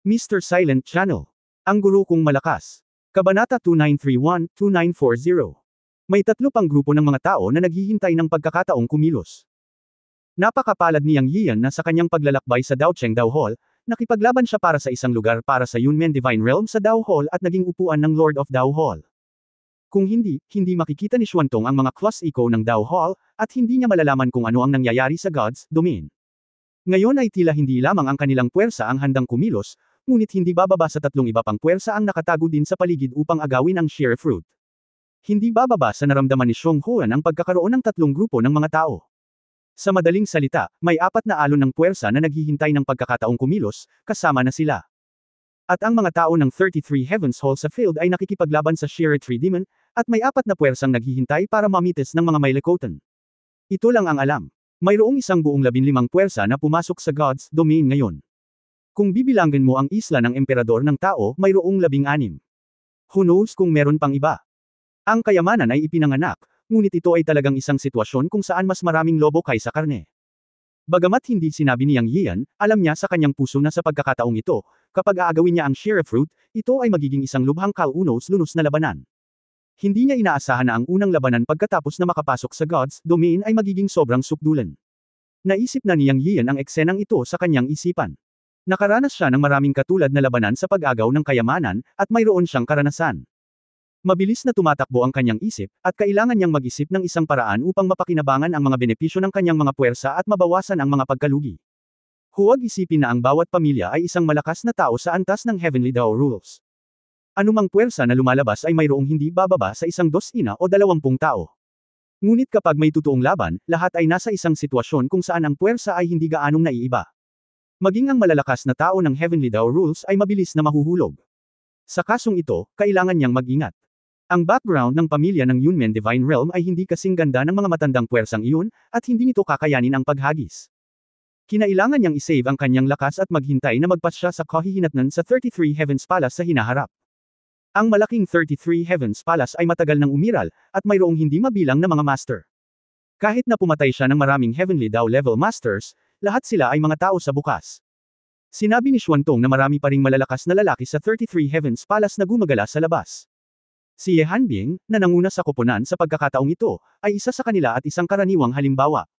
Mr. Silent Channel. Ang guro kong malakas. Kabanata 2931-2940. May tatlo pang grupo ng mga tao na naghihintay ng pagkakataong kumilos. Napakapalad ni Yang Yian na sa kanyang paglalakbay sa Daocheng Dao Hall, nakipaglaban siya para sa isang lugar para sa Yunmen Divine Realm sa Dao Hall at naging upuan ng Lord of Dao Hall. Kung hindi makikita ni Xuantong ang mga class echo ng Dao Hall, at hindi niya malalaman kung ano ang nangyayari sa God's Domain. Ngayon ay tila hindi lamang ang kanilang puwersa ang handang kumilos, ngunit hindi bababa sa tatlong iba pang puwersa ang nakatago din sa paligid upang agawin ang sheer fruit. Hindi bababa sa naramdaman ni Xiong Huan ang pagkakaroon ng tatlong grupo ng mga tao. Sa madaling salita, may apat na alon ng puwersa na naghihintay ng pagkakataong kumilos, kasama na sila. At ang mga tao ng 33 Heavens Hall sa field ay nakikipaglaban sa Sheer Tree Demon, at may apat na puwersang naghihintay para mamitis ng mga Mailekotan. Ito lang ang alam. Mayroong isang buong 15 puwersa na pumasok sa God's Domain ngayon. Kung bibilangin mo ang isla ng emperador ng tao, mayroong 16. Who knows kung meron pang iba? Ang kayamanan ay ipinanganak, ngunit ito ay talagang isang sitwasyon kung saan mas maraming lobo kaysa karne. Bagamat hindi sinabi ni Yang Yian, alam niya sa kanyang puso na sa pagkakataong ito, kapag aagawin niya ang sheer fruit, ito ay magiging isang lubhang kalunos-lunos na labanan. Hindi niya inaasahan na ang unang labanan pagkatapos na makapasok sa God's Domain ay magiging sobrang sukdulan. Naisip na ni Yang Yian ang eksenang ito sa kanyang isipan. Nakaranas siya ng maraming katulad na labanan sa pag-agaw ng kayamanan, at mayroon siyang karanasan. Mabilis na tumatakbo ang kanyang isip, at kailangan niyang mag-isip ng isang paraan upang mapakinabangan ang mga benepisyo ng kanyang mga puwersa at mabawasan ang mga pagkalugi. Huwag isipin na ang bawat pamilya ay isang malakas na tao sa antas ng Heavenly Dao Rules. Anumang puwersa na lumalabas ay mayroong hindi bababa sa 12 o 20 tao. Ngunit kapag may totoong laban, lahat ay nasa isang sitwasyon kung saan ang puwersa ay hindi gaanong naiiba. Maging ang malalakas na tao ng Heavenly Dao Rules ay mabilis na mahuhulog. Sa kasong ito, kailangan niyang mag-ingat. Ang background ng pamilya ng Yunmen Divine Realm ay hindi kasing ganda ng mga matandang puwersang iyon, at hindi nito kakayanin ang paghagis. Kinailangan niyang isave ang kanyang lakas at maghintay na magpasya sa kahihinatnan sa 33 Heavens Palace sa hinaharap. Ang malaking 33 Heavens Palace ay matagal nang umiral, at mayroong hindi mabilang na mga master. Kahit na pumatay siya ng maraming Heavenly Dao level masters, lahat sila ay mga tao sa bukas. Sinabi ni Xuantong na marami pa ring malalakas na lalaki sa 33 Heavens Palace na gumagala sa labas. Si Ye Hanbing, na nanguna sa koponan sa pagkakataong ito, ay isa sa kanila at isang karaniwang halimbawa.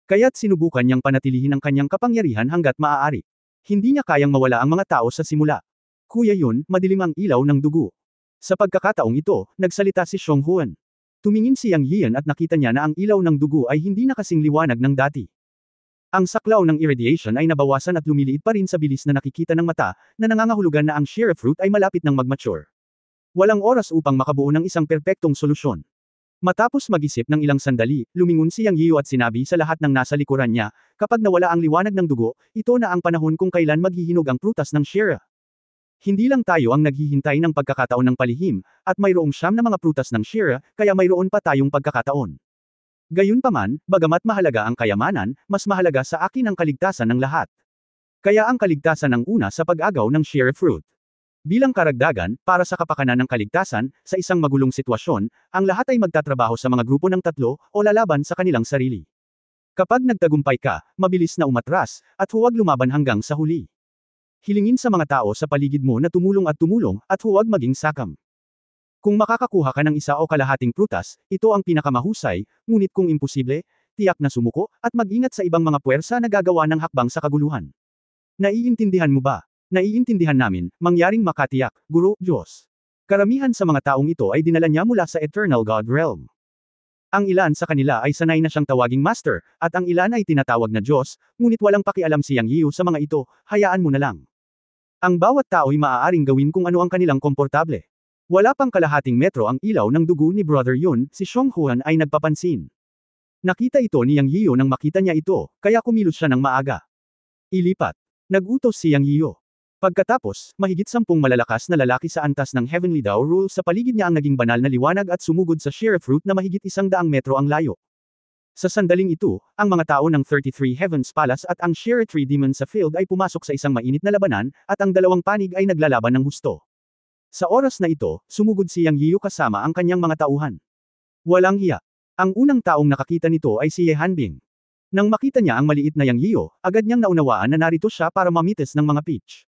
Kaya't sinubukan niyang panatilihin ang kanyang kapangyarihan hanggat maaari. Hindi niya kayang mawala ang mga tao sa simula. Kuya yun, madilim ang ilaw ng dugo. Sa pagkakataong ito, nagsalita si Xiong Huan. Tumingin si Yang Yian at nakita niya na ang ilaw ng dugo ay hindi na kasing liwanag ng dati. Ang saklaw ng irradiation ay nabawasan at lumiliit pa rin sa bilis na nakikita ng mata, na nangangahulugan na ang sheer fruit ay malapit ng mag-mature. Walang oras upang makabuo ng isang perpektong solusyon. Matapos mag-isip ng ilang sandali, lumingon si Yang Yiu at sinabi sa lahat ng nasa likuran niya, kapag nawala ang liwanag ng dugo, ito na ang panahon kung kailan maghihinog ang prutas ng sheer. Hindi lang tayo ang naghihintay ng pagkakataon ng palihim, at mayroong 9 na mga prutas ng sheer, kaya mayroon pa tayong pagkakataon. Gayunpaman, bagamat mahalaga ang kayamanan, mas mahalaga sa akin ang kaligtasan ng lahat. Kaya ang kaligtasan ang una sa pag-agaw ng sheer fruit. Bilang karagdagan, para sa kapakanan ng kaligtasan, sa isang magulong sitwasyon, ang lahat ay magtatrabaho sa mga grupo ng 3 o lalaban sa kanilang sarili. Kapag nagtagumpay ka, mabilis na umatras, at huwag lumaban hanggang sa huli. Hilingin sa mga tao sa paligid mo na tumulong, at huwag maging sakam. Kung makakakuha ka ng isa o kalahating prutas, ito ang pinakamahusay, ngunit kung imposible, tiyak na sumuko, at mag-ingat sa ibang mga puwersa na gagawa ng hakbang sa kaguluhan. Naiintindihan mo ba? Naiintindihan namin, mangyaring makatiyak, Guro, Diyos. Karamihan sa mga taong ito ay dinala niya mula sa Eternal God Realm. Ang ilan sa kanila ay sanay na siyang tawaging Master, at ang ilan ay tinatawag na Diyos, ngunit walang pakialam si Yang Yiu sa mga ito, hayaan mo na lang. Ang bawat tao ay maaaring gawin kung ano ang kanilang komportable. Wala pang kalahating metro ang ilaw ng dugo ni Brother Yun, si Xiong Huan ay nagpapansin. Nakita ito ni Yang Yiu nang makita niya ito, kaya kumilos siya ng maaga. Ilipat. Nag-utos si Yang Yiu. Pagkatapos, mahigit 10 malalakas na lalaki sa antas ng Heavenly Dao Rule sa paligid niya ang naging banal na liwanag at sumugod sa sheer fruit na mahigit 100 metro ang layo. Sa sandaling ito, ang mga tao ng 33 Heavens Palace at ang Sheer Tree Demon sa field ay pumasok sa isang mainit na labanan, at ang dalawang panig ay naglalaban ng husto. Sa oras na ito, sumugod si Yang Yiu kasama ang kanyang mga tauhan. Walang hiya. Ang unang taong nakakita nito ay si Ye Hanbing. Nang makita niya ang maliit na Yang Yiu, agad niyang naunawaan na narito siya para mamites ng mga peach.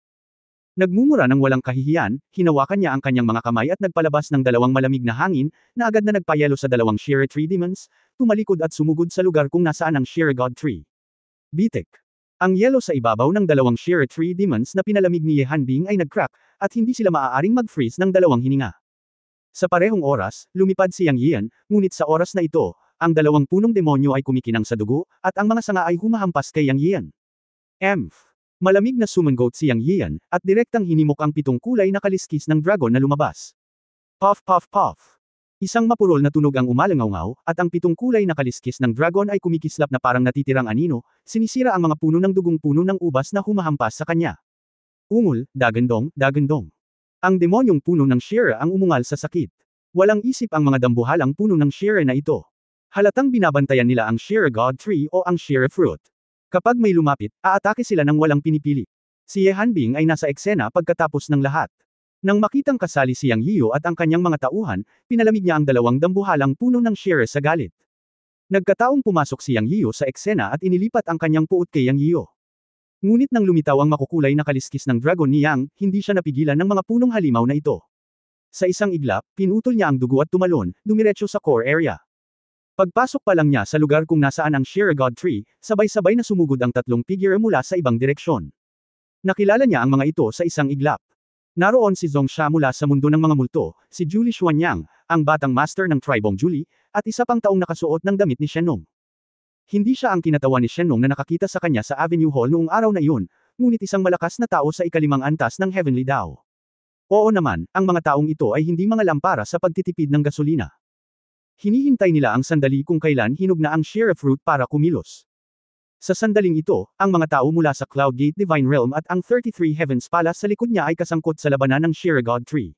Nagmumura ng walang kahihiyan, hinawakan niya ang kanyang mga kamay at nagpalabas ng dalawang malamig na hangin, na agad na nagpayelo sa dalawang Sheer Tree Demons, tumalikod at sumugod sa lugar kung nasaan ang Sheer God Tree. Bitik. Ang yelo sa ibabaw ng dalawang Sheer Tree Demons na pinalamig ni Ye Hanbing ay nag-crack, at hindi sila maaaring mag-freeze ng dalawang hininga. Sa parehong oras, lumipad si Yang Yian, ngunit sa oras na ito, ang dalawang punong demonyo ay kumikinang sa dugo, at ang mga sanga ay humahampas kay Yang Yian. Malamig na sumangot si Yang Yian, at direktang hinimok ang 7 kulay na kaliskis ng dragon na lumabas. Puff puff puff. Isang mapurol na tunog ang umalangaw-ngaw, at ang 7 kulay na kaliskis ng dragon ay kumikislap na parang natitirang anino, sinisira ang mga puno ng dugong puno ng ubas na humahampas sa kanya. Ungol, dagandong, dagandong. Ang demonyong puno ng Sheer ang umungal sa sakit. Walang isip ang mga dambuhalang puno ng Sheer na ito. Halatang binabantayan nila ang Sheer God Tree o ang Sheer Fruit. Kapag may lumapit, aatake sila ng walang pinipili. Si Ye Hanbing ay nasa eksena pagkatapos ng lahat. Nang makitang kasali si Yang Yiu at ang kanyang mga tauhan, pinalamig niya ang dalawang dambuhalang puno ng Sheer sa galit. Nagkataong pumasok si Yang Yiu sa eksena at inilipat ang kanyang puot kay Yang Yiu. Ngunit nang lumitaw ang makukulay na kaliskis ng dragon ni Yang, hindi siya napigilan ng mga punong halimaw na ito. Sa isang iglap, pinutol niya ang dugo at tumalon, dumiretso sa core area. Pagpasok pa lang niya sa lugar kung nasaan ang Sheer God Tree, sabay-sabay na sumugod ang 3 figure mula sa ibang direksyon. Nakilala niya ang mga ito sa isang iglap. Naroon si Zongsha mula sa mundo ng mga multo, si Julie Xuanyang, ang batang master ng Tribong Julie, at isa pang taong nakasuot ng damit ni Shenong. Hindi siya ang kinatawan ni Shenong na nakakita sa kanya sa Avenue Hall noong araw na iyon, ngunit isang malakas na tao sa ikalimang antas ng Heavenly Dao. Oo naman, ang mga taong ito ay hindi mga lampara sa pagtitipid ng gasolina. Hinihintay nila ang sandali kung kailan hinog na ang Sheer Fruit para kumilos. Sa sandaling ito, ang mga tao mula sa Cloud Gate Divine Realm at ang 33 Heavens Palace sa likod niya ay kasangkot sa labanan ng Sheer God Tree.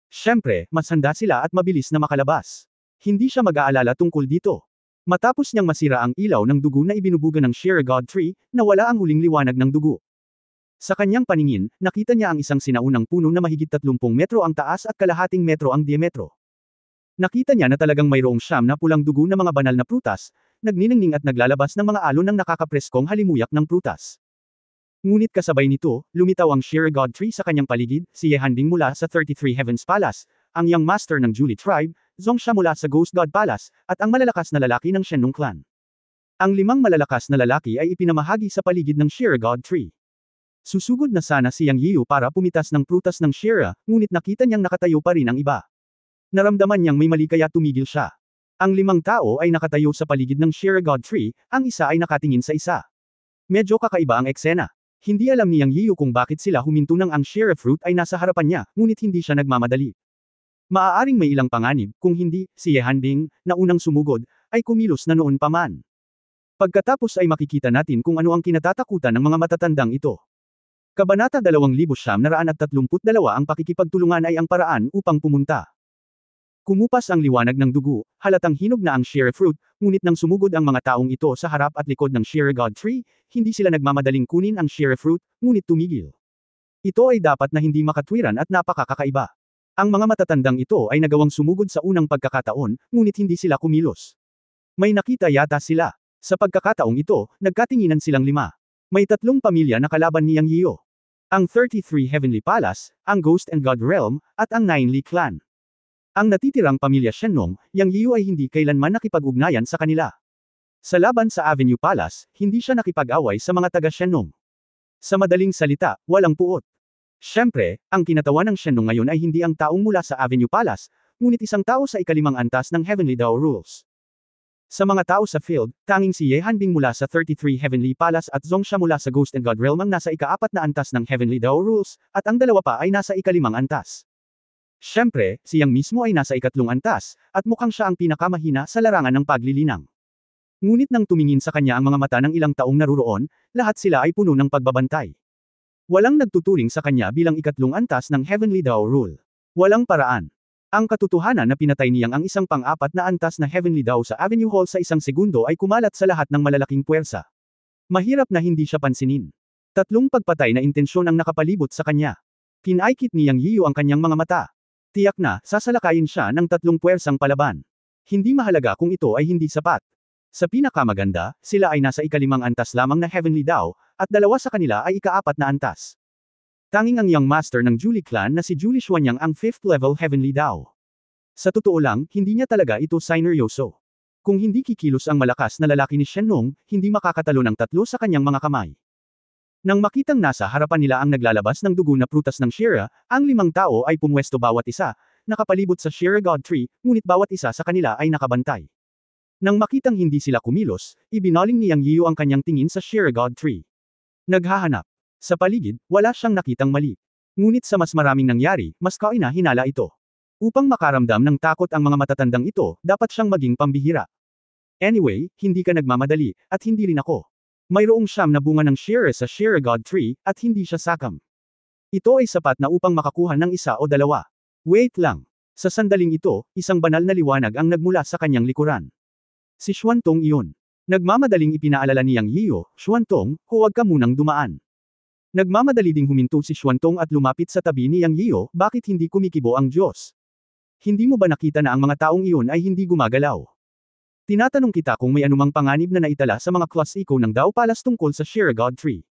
Siyempre, mas handa sila at mabilis na makalabas. Hindi siya mag-aalala tungkol dito. Matapos niyang masira ang ilaw ng dugo na ibinubuga ng Sheer God Tree, nawala ang huling liwanag ng dugo. Sa kanyang paningin, nakita niya ang isang sinaunang puno na mahigit 30 metro ang taas at kalahating metro ang diametro. Nakita niya na talagang mayroong 9 na pulang dugo na mga banal na prutas, nagniningning at naglalabas ng mga alon ng nakakapreskong halimuyak ng prutas. Ngunit kasabay nito, lumitaw ang Sheer God Tree sa kanyang paligid, si Ye Hanbing mula sa 33 Heavens Palace, ang Young Master ng Julie Tribe, Zongsha mula sa Ghost God Palace, at ang malalakas na lalaki ng Shenong Clan. Ang 5 malalakas na lalaki ay ipinamahagi sa paligid ng Sheer God Tree. Susugod na sana si Yang Yiu para pumitas ng prutas ng Sheer, ngunit nakita niyang nakatayo pa rin ang iba. Naramdaman niyang may mali kaya tumigil siya. Ang 5 tao ay nakatayo sa paligid ng Sheer God Tree, ang isa ay nakatingin sa isa. Medyo kakaiba ang eksena. Hindi alam ni Yang Yiu kung bakit sila huminto nang ang Sheer Fruit ay nasa harapan niya, ngunit hindi siya nagmamadali. Maaaring may ilang panganib, kung hindi, si Ye Hanbing, na unang sumugod, ay kumilos na noon pa man. Pagkatapos ay makikita natin kung ano ang kinatatakutan ng mga matatandang ito. Kabanata 2932 ang pakikipagtulungan ay ang paraan upang pumunta. Kumupas ang liwanag ng dugo, halatang hinog na ang Sheer Fruit, ngunit nang sumugod ang mga taong ito sa harap at likod ng Sheer God Tree, hindi sila nagmamadaling kunin ang Sheer Fruit, ngunit tumigil. Ito ay dapat na hindi makatwiran at napakakakaiba. Ang mga matatandang ito ay nagawang sumugod sa unang pagkakataon, ngunit hindi sila kumilos. May nakita yata sila. Sa pagkakataong ito, nagkatinginan silang 5. May 3 pamilya na kalaban ni Yang Yiu. Ang 33 Heavenly Palace, ang Ghost and God Realm, at ang 9 Li Clan. Ang natitirang pamilya Shenong, Yang Yiu ay hindi kailanman nakipag-ugnayan sa kanila. Sa laban sa Avenue Palace, hindi siya nakipag-away sa mga taga Shenong. Sa madaling salita, walang puot. Siyempre, ang kinatawan ng Shenong ngayon ay hindi ang taong mula sa Avenue Palace, ngunit isang tao sa ikalimang antas ng Heavenly Dao Rules. Sa mga tao sa field, tanging si Ye Hanbing mula sa 33 Heavenly Palace at Zongsha mula sa Ghost and God Realm ang nasa ika-4 na antas ng Heavenly Dao Rules, at ang dalawa pa ay nasa ika-5 antas. Siyempre, siyang mismo ay nasa ika-3 antas, at mukhang siya ang pinakamahina sa larangan ng paglilinang. Ngunit nang tumingin sa kanya ang mga mata ng ilang taong naruroon, lahat sila ay puno ng pagbabantay. Walang nagtuturing sa kanya bilang ika-3 antas ng Heavenly Dao Rule. Walang paraan. Ang katotohanan na pinatay niyang ang isang pang-4 na antas na Heavenly Dao sa Avenue Hall sa isang segundo ay kumalat sa lahat ng malalaking puwersa. Mahirap na hindi siya pansinin. 3 pagpatay na intensyon ang nakapalibot sa kanya. Kinaikit ni Yang Yiu ang kanyang mga mata. Tiyak na, sasalakayin siya ng 3 puwersang palaban. Hindi mahalaga kung ito ay hindi sapat. Sa pinakamaganda, sila ay nasa ika-5 antas lamang na Heavenly Dao, at 2 sa kanila ay ika-4 na antas. Tanging ang young master ng Julie clan na si Julie Xuanyang ang 5th level Heavenly Dao. Sa totoo lang, hindi niya talaga ito sineryoso. Kung hindi kikilos ang malakas na lalaki ni Shenlong, hindi makakatalo ng tatlo sa kanyang mga kamay. Nang makitang nasa harapan nila ang naglalabas ng dugo na prutas ng Shira, ang 5 tao ay pumwesto bawat isa, nakapalibot sa Shira God Tree, ngunit bawat isa sa kanila ay nakabantay. Nang makitang hindi sila kumilos, ibinaling ni Yang Yiyu ang kanyang tingin sa Shira God Tree. Naghahanap. Sa paligid, wala siyang nakitang mali. Ngunit sa mas maraming nangyari, mas kaina-hinala ito. Upang makaramdam ng takot ang mga matatandang ito, dapat siyang maging pambihira. Anyway, hindi ka nagmamadali, at hindi rin ako. Mayroong 9 na bunga ng Shira sa Shira God Tree, at hindi siya sakam. Ito ay sapat na upang makakuha ng 1 o 2. Wait lang. Sa sandaling ito, isang banal na liwanag ang nagmula sa kanyang likuran. Si Xuantong iyon. Nagmamadaling ipinaalala ni Yang Yiyu, Xuantong, huwag ka munang dumaan. Nagmamadali ding huminto si Xuantong at lumapit sa tabi ni Yang Yiyu, bakit hindi kumikibo ang Diyos? Hindi mo ba nakita na ang mga taong iyon ay hindi gumagalaw? Tinatanong kita kung may anumang panganib na naitala sa mga klasiko ng Dao Palace tungkol sa Shira God Tree.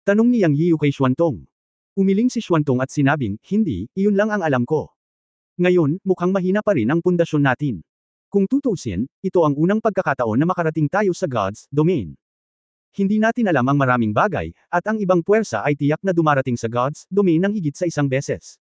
Tanong ni Yang Yiyu kay Xuantong. Umiling si Xuantong at sinabing, hindi, iyon lang ang alam ko. Ngayon, mukhang mahina pa rin ang pundasyon natin. Kung tutuusin, ito ang unang pagkakataon na makarating tayo sa God's domain. Hindi natin alam ang maraming bagay, at ang ibang puwersa ay tiyak na dumarating sa God's domain ng higit sa 1 beses.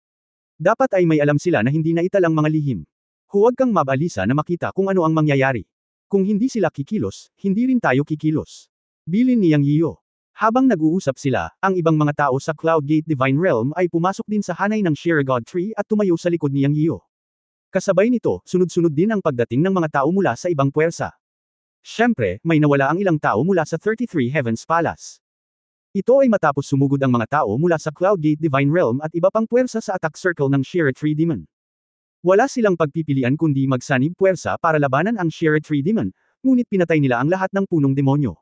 Dapat ay may alam sila na hindi na italang mga lihim. Huwag kang mabalisa na makita kung ano ang mangyayari. Kung hindi sila kikilos, hindi rin tayo kikilos. Bilin ni Yang Yiyu. Habang nag-uusap sila, ang ibang mga tao sa Cloud Gate Divine Realm ay pumasok din sa hanay ng Shira God Tree at tumayo sa likod ni Yang Yiyu. Kasabay nito, sunod-sunod din ang pagdating ng mga tao mula sa ibang puwersa. Siyempre, may nawala ang ilang tao mula sa 33 Heavens Palace. Ito ay matapos sumugod ang mga tao mula sa Cloud Gate Divine Realm at iba pang puwersa sa attack circle ng Shira Tree Demon. Wala silang pagpipilian kundi magsanib puwersa para labanan ang Shira Tree Demon, ngunit pinatay nila ang lahat ng punong demonyo.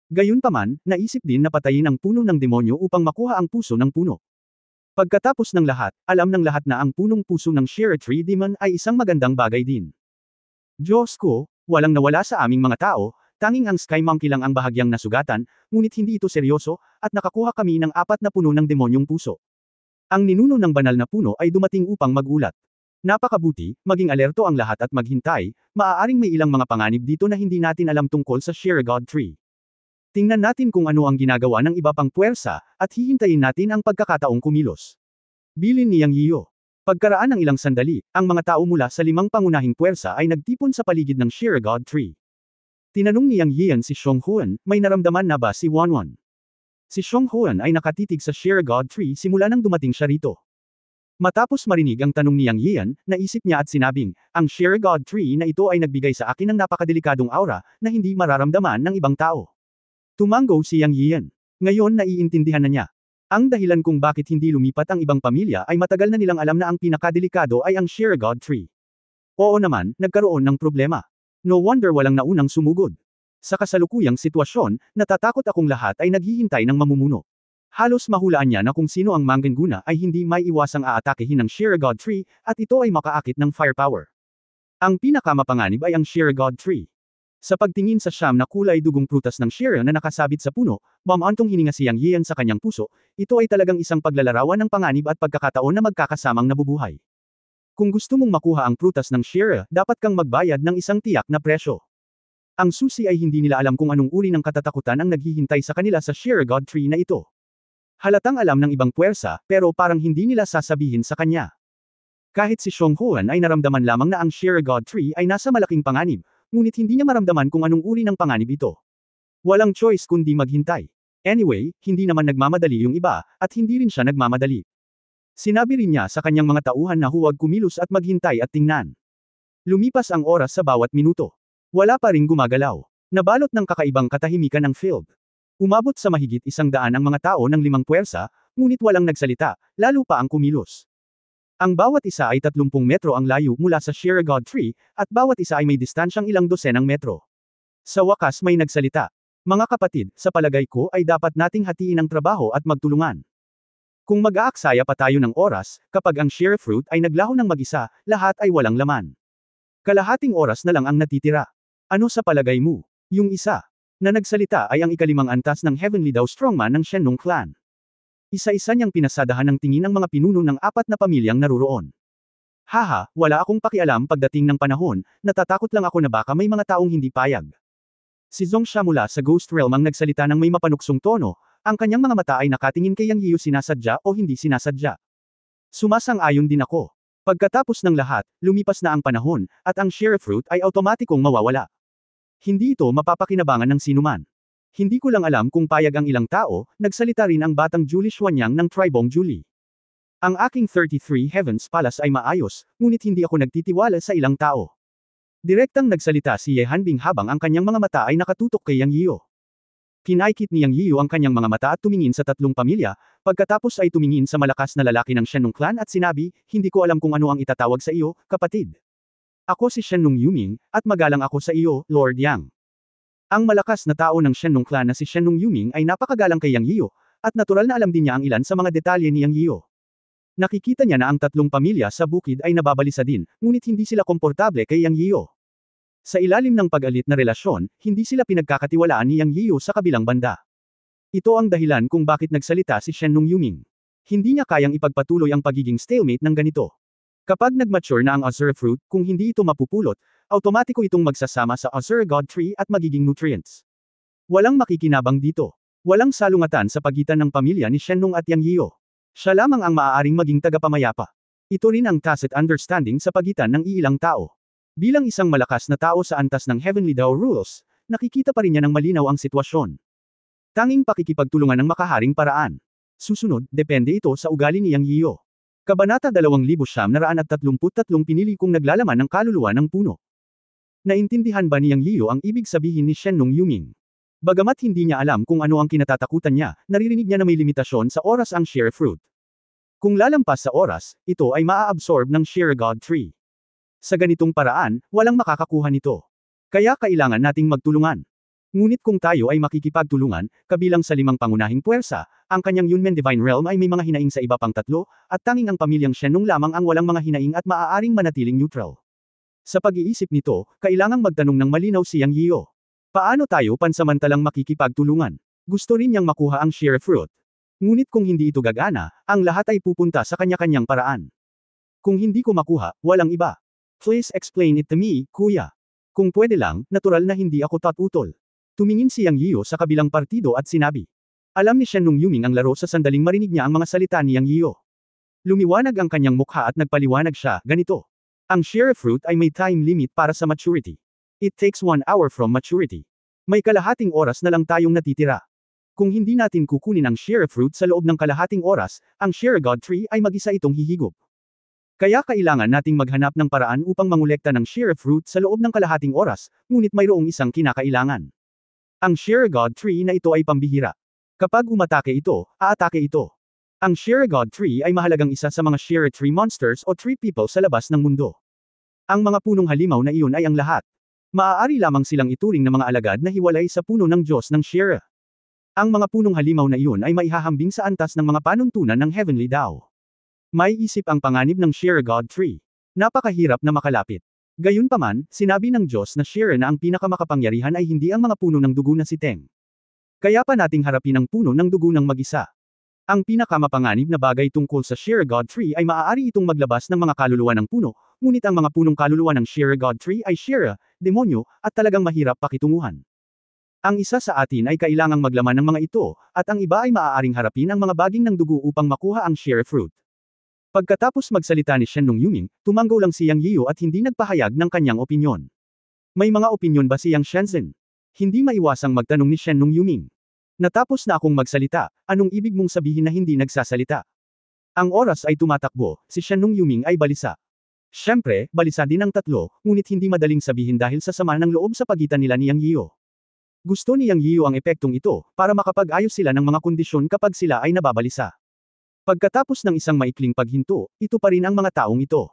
Gayunpaman, naisip din na patayin ang puno ng demonyo upang makuha ang puso ng puno. Pagkatapos ng lahat, alam ng lahat na ang punong puso ng Shira Tree Demon ay isang magandang bagay din. Diyos ko, walang nawala sa aming mga tao, tanging ang Sky Monkey lang ang bahagyang nasugatan, ngunit hindi ito seryoso, at nakakuha kami ng 4 na puno ng demonyong puso. Ang ninuno ng banal na puno ay dumating upang magulat. Napakabuti, maging alerto ang lahat at maghintay, maaaring may ilang mga panganib dito na hindi natin alam tungkol sa Shira God Tree. Tingnan natin kung ano ang ginagawa ng iba pang puwersa, at hihintayin natin ang pagkakataong kumilos. Bilin ni Yang Yiyu. Pagkaraan ng ilang sandali, ang mga tao mula sa 5 pangunahing puwersa ay nagtipon sa paligid ng Shira God Tree. Tinanong ni Yang Yiyan si Xiong Huan, may naramdaman na ba si Wanwan? Si Xiong Huan ay nakatitig sa Shira God Tree simula nang dumating siya rito. Matapos marinig ang tanong ni Yang Yiyan, naisip niya at sinabing, ang Shira God Tree na ito ay nagbigay sa akin ng napakadelikadong aura, na hindi mararamdaman ng ibang tao. Tumango si Yang Yiyan. Ngayon naiintindihan na niya. Ang dahilan kung bakit hindi lumipat ang ibang pamilya ay matagal na nilang alam na ang pinakadelikado ay ang Shira God Tree. Oo naman, nagkaroon ng problema. No wonder walang naunang sumugod. Sa kasalukuyang sitwasyon, natatakot akong lahat ay naghihintay ng mamumuno. Halos mahulaan niya na kung sino ang mangguna ay hindi may iwasang aatakehin ng Shira God Tree, at ito ay makaakit ng firepower. Ang pinakamapanganib ay ang Shira God Tree. Sa pagtingin sa siyam na kulay dugong prutas ng Shira na nakasabit sa puno, mamantong hininga si Yang Yiyan sa kanyang puso, ito ay talagang isang paglalarawan ng panganib at pagkakataon na magkakasamang nabubuhay. Kung gusto mong makuha ang prutas ng Shira, dapat kang magbayad ng isang tiyak na presyo. Ang susi ay hindi nila alam kung anong uri ng katatakutan ang naghihintay sa kanila sa Shira God Tree na ito. Halatang alam ng ibang puwersa, pero parang hindi nila sasabihin sa kanya. Kahit si Xiong Huan ay naramdaman lamang na ang Shira God Tree ay nasa malaking panganib, ngunit hindi niya maramdaman kung anong uri ng panganib ito. Walang choice kundi maghintay. Anyway, hindi naman nagmamadali yung iba, at hindi rin siya nagmamadali. Sinabi rin niya sa kanyang mga tauhan na huwag kumilos at maghintay at tingnan. Lumipas ang oras sa bawat minuto. Wala pa ring gumagalaw. Nabalot ng kakaibang katahimikan ang field. Umabot sa mahigit 100 ang mga tao ng 5 puwersa, ngunit walang nagsalita, lalo pa ang kumilos. Ang bawat isa ay 30 metro ang layo mula sa Shira God Tree, at bawat isa ay may distansyang ilang dosenang metro. Sa wakas may nagsalita. Mga kapatid, sa palagay ko ay dapat nating hatiin ang trabaho at magtulungan. Kung mag-aaksaya pa tayo ng oras, kapag ang Shira fruit ay naglaho ng mag-isa, lahat ay walang laman. Kalahating oras na lang ang natitira. Ano sa palagay mo? Yung isa na nagsalita ay ang ikalimang antas ng Heavenly Dao Strongman ng Shenlong Clan. Isa-isa niyang pinasadahan ng tingin ang mga pinuno ng apat na pamilyang naruroon. Haha, wala akong pakialam pagdating ng panahon, natatakot lang ako na baka may mga taong hindi payag. Si Zongsha mula sa Ghost Realm ang nagsalita ng may mapanuksong tono, ang kanyang mga mata ay nakatingin kay Yang Yiu sinasadya o hindi sinasadya. Sumasang-ayon din ako. Pagkatapos ng lahat, lumipas na ang panahon, at ang sheriff fruit ay automatikong mawawala. Hindi ito mapapakinabangan ng sinuman. Hindi ko lang alam kung payag ang ilang tao, nagsalita rin ang batang Julie Xuanyang ng Tribong Julie. Ang aking 33 Heavens Palace ay maayos, ngunit hindi ako nagtitiwala sa ilang tao. Direktang nagsalita si Ye Hanbing habang ang kanyang mga mata ay nakatutok kay Yang Yiu. Kinaikit ni Yang Yiu ang kanyang mga mata at tumingin sa tatlong pamilya, pagkatapos ay tumingin sa malakas na lalaki ng Shenlong clan at sinabi, hindi ko alam kung ano ang itatawag sa iyo, kapatid. Ako si Shenlong Yuming, at magalang ako sa iyo, Lord Yang. Ang malakas na tao ng Shenlong clan na si Shenlong Yuming ay napakagalang kay Yang Yiu, at natural na alam din niya ang ilan sa mga detalye ni Yang Yiu. Nakikita niya na ang tatlong pamilya sa bukid ay nababalisa din, ngunit hindi sila komportable kay Yang Yiu. Sa ilalim ng pag-alit na relasyon, hindi sila pinagkakatiwalaan ni Yang Yiu sa kabilang banda. Ito ang dahilan kung bakit nagsalita si Shenlong Yuming. Hindi niya kayang ipagpatuloy ang pagiging stalemate ng ganito. Kapag nag-mature na ang Azure Fruit, kung hindi ito mapupulot, automatiko itong magsasama sa Azure God Tree at magiging nutrients. Walang makikinabang dito. Walang salungatan sa pagitan ng pamilya ni Shenlong at Yang Yiu. Siya lamang ang maaaring maging tagapamayapa. Ito rin ang tacit understanding sa pagitan ng iilang tao. Bilang isang malakas na tao sa antas ng Heavenly Dao Rules, nakikita pa rin niya ng malinaw ang sitwasyon. Tanging pakikipagtulungan ng makaharing paraan. Susunod, depende ito sa ugali ni Yang Yiu. Kabanata 2933 pinili kong naglalaman ng kaluluwa ng puno. Naintindihan ba ni Yang Yiu ang ibig sabihin ni Shenlong Yuming? Bagamat hindi niya alam kung ano ang kinatatakutan niya, naririnig niya na may limitasyon sa oras ang Share Fruit. Kung lalampas sa oras, ito ay maa-absorb ng Share God Tree. Sa ganitong paraan, walang makakakuha nito. Kaya kailangan nating magtulungan. Ngunit kung tayo ay makikipagtulungan, kabilang sa 5 pangunahing puwersa, ang kanyang Yunmen Divine Realm ay may mga hinaing sa iba pang 3, at tanging ang pamilyang Shenlong lamang ang walang mga hinaing at maaaring manatiling neutral. Sa pag-iisip nito, kailangang magtanong ng malinaw si Yang Yiu. Paano tayo pansamantalang makikipagtulungan? Gusto rin niyang makuha ang Share Fruit. Ngunit kung hindi ito gagana, ang lahat ay pupunta sa kanya-kanyang paraan. Kung hindi ko makuha, walang iba. Please explain it to me, kuya. Kung pwede lang, natural na hindi ako tatutol. Tumingin si Yang Yiu sa kabilang partido at sinabi. Alam ni Shenlong Yuming ang laro sa sandaling marinig niya ang mga salita ni Yang Yiu. Lumiwanag ang kanyang mukha at nagpaliwanag siya, ganito. Ang Share Fruit ay may time limit para sa maturity. It takes 1 hour from maturity. May kalahating oras na lang tayong natitira. Kung hindi natin kukunin ang Share Fruit sa loob ng kalahating oras, ang Share God Tree ay mag-isa itong hihigop. Kaya kailangan nating maghanap ng paraan upang mangolekta ng Share Fruit sa loob ng kalahating oras, ngunit mayroong isang kinakailangan. Ang Share God Tree na ito ay pambihira. Kapag umatake ito, aatake ito. Ang Share God Tree ay mahalagang isa sa mga Share Tree Monsters o Tree People sa labas ng mundo. Ang mga punong halimaw na iyon ay ang lahat. Maaari lamang silang ituring na mga alagad na hiwalay sa puno ng Diyos ng Share. Ang mga punong halimaw na iyon ay maihahambing sa antas ng mga panuntunan ng Heavenly Dao. May isip ang panganib ng Share God Tree. Napakahirap na makalapit. Gayunpaman, sinabi ng Diyos na Share na ang pinakamakapangyarihan ay hindi ang mga puno ng dugo na si Teng. Kaya pa nating harapin ang puno ng dugo ng mag-isa. Ang pinakamapanganib na bagay tungkol sa Share God Tree ay maaari itong maglabas ng mga kaluluwa ng puno, ngunit ang mga punong kaluluwa ng Share God Tree ay Share, demonyo, at talagang mahirap pakitunguhan. Ang isa sa atin ay kailangang maglaman ng mga ito, at ang iba ay maaaring harapin ang mga baging ng dugo upang makuha ang Share Fruit. Pagkatapos magsalita ni Shenlong Yuming, tumanggo lang si Yang Yiu at hindi nagpahayag ng kanyang opinyon. May mga opinyon ba si Yang Shenzhen? Hindi maiwasang magtanong ni Shenlong Yuming. Natapos na akong magsalita, anong ibig mong sabihin na hindi nagsasalita? Ang oras ay tumatakbo, si Shenlong Yuming ay balisa. Siyempre, balisa din ang tatlo, ngunit hindi madaling sabihin dahil sa sama ng loob sa pagitan nila ni Yang Yiu. Gusto ni Yang Yiu ang epektong ito, para makapag-ayos sila ng mga kondisyon kapag sila ay nababalisa. Pagkatapos ng isang maikling paghinto, ito pa rin ang mga taong ito.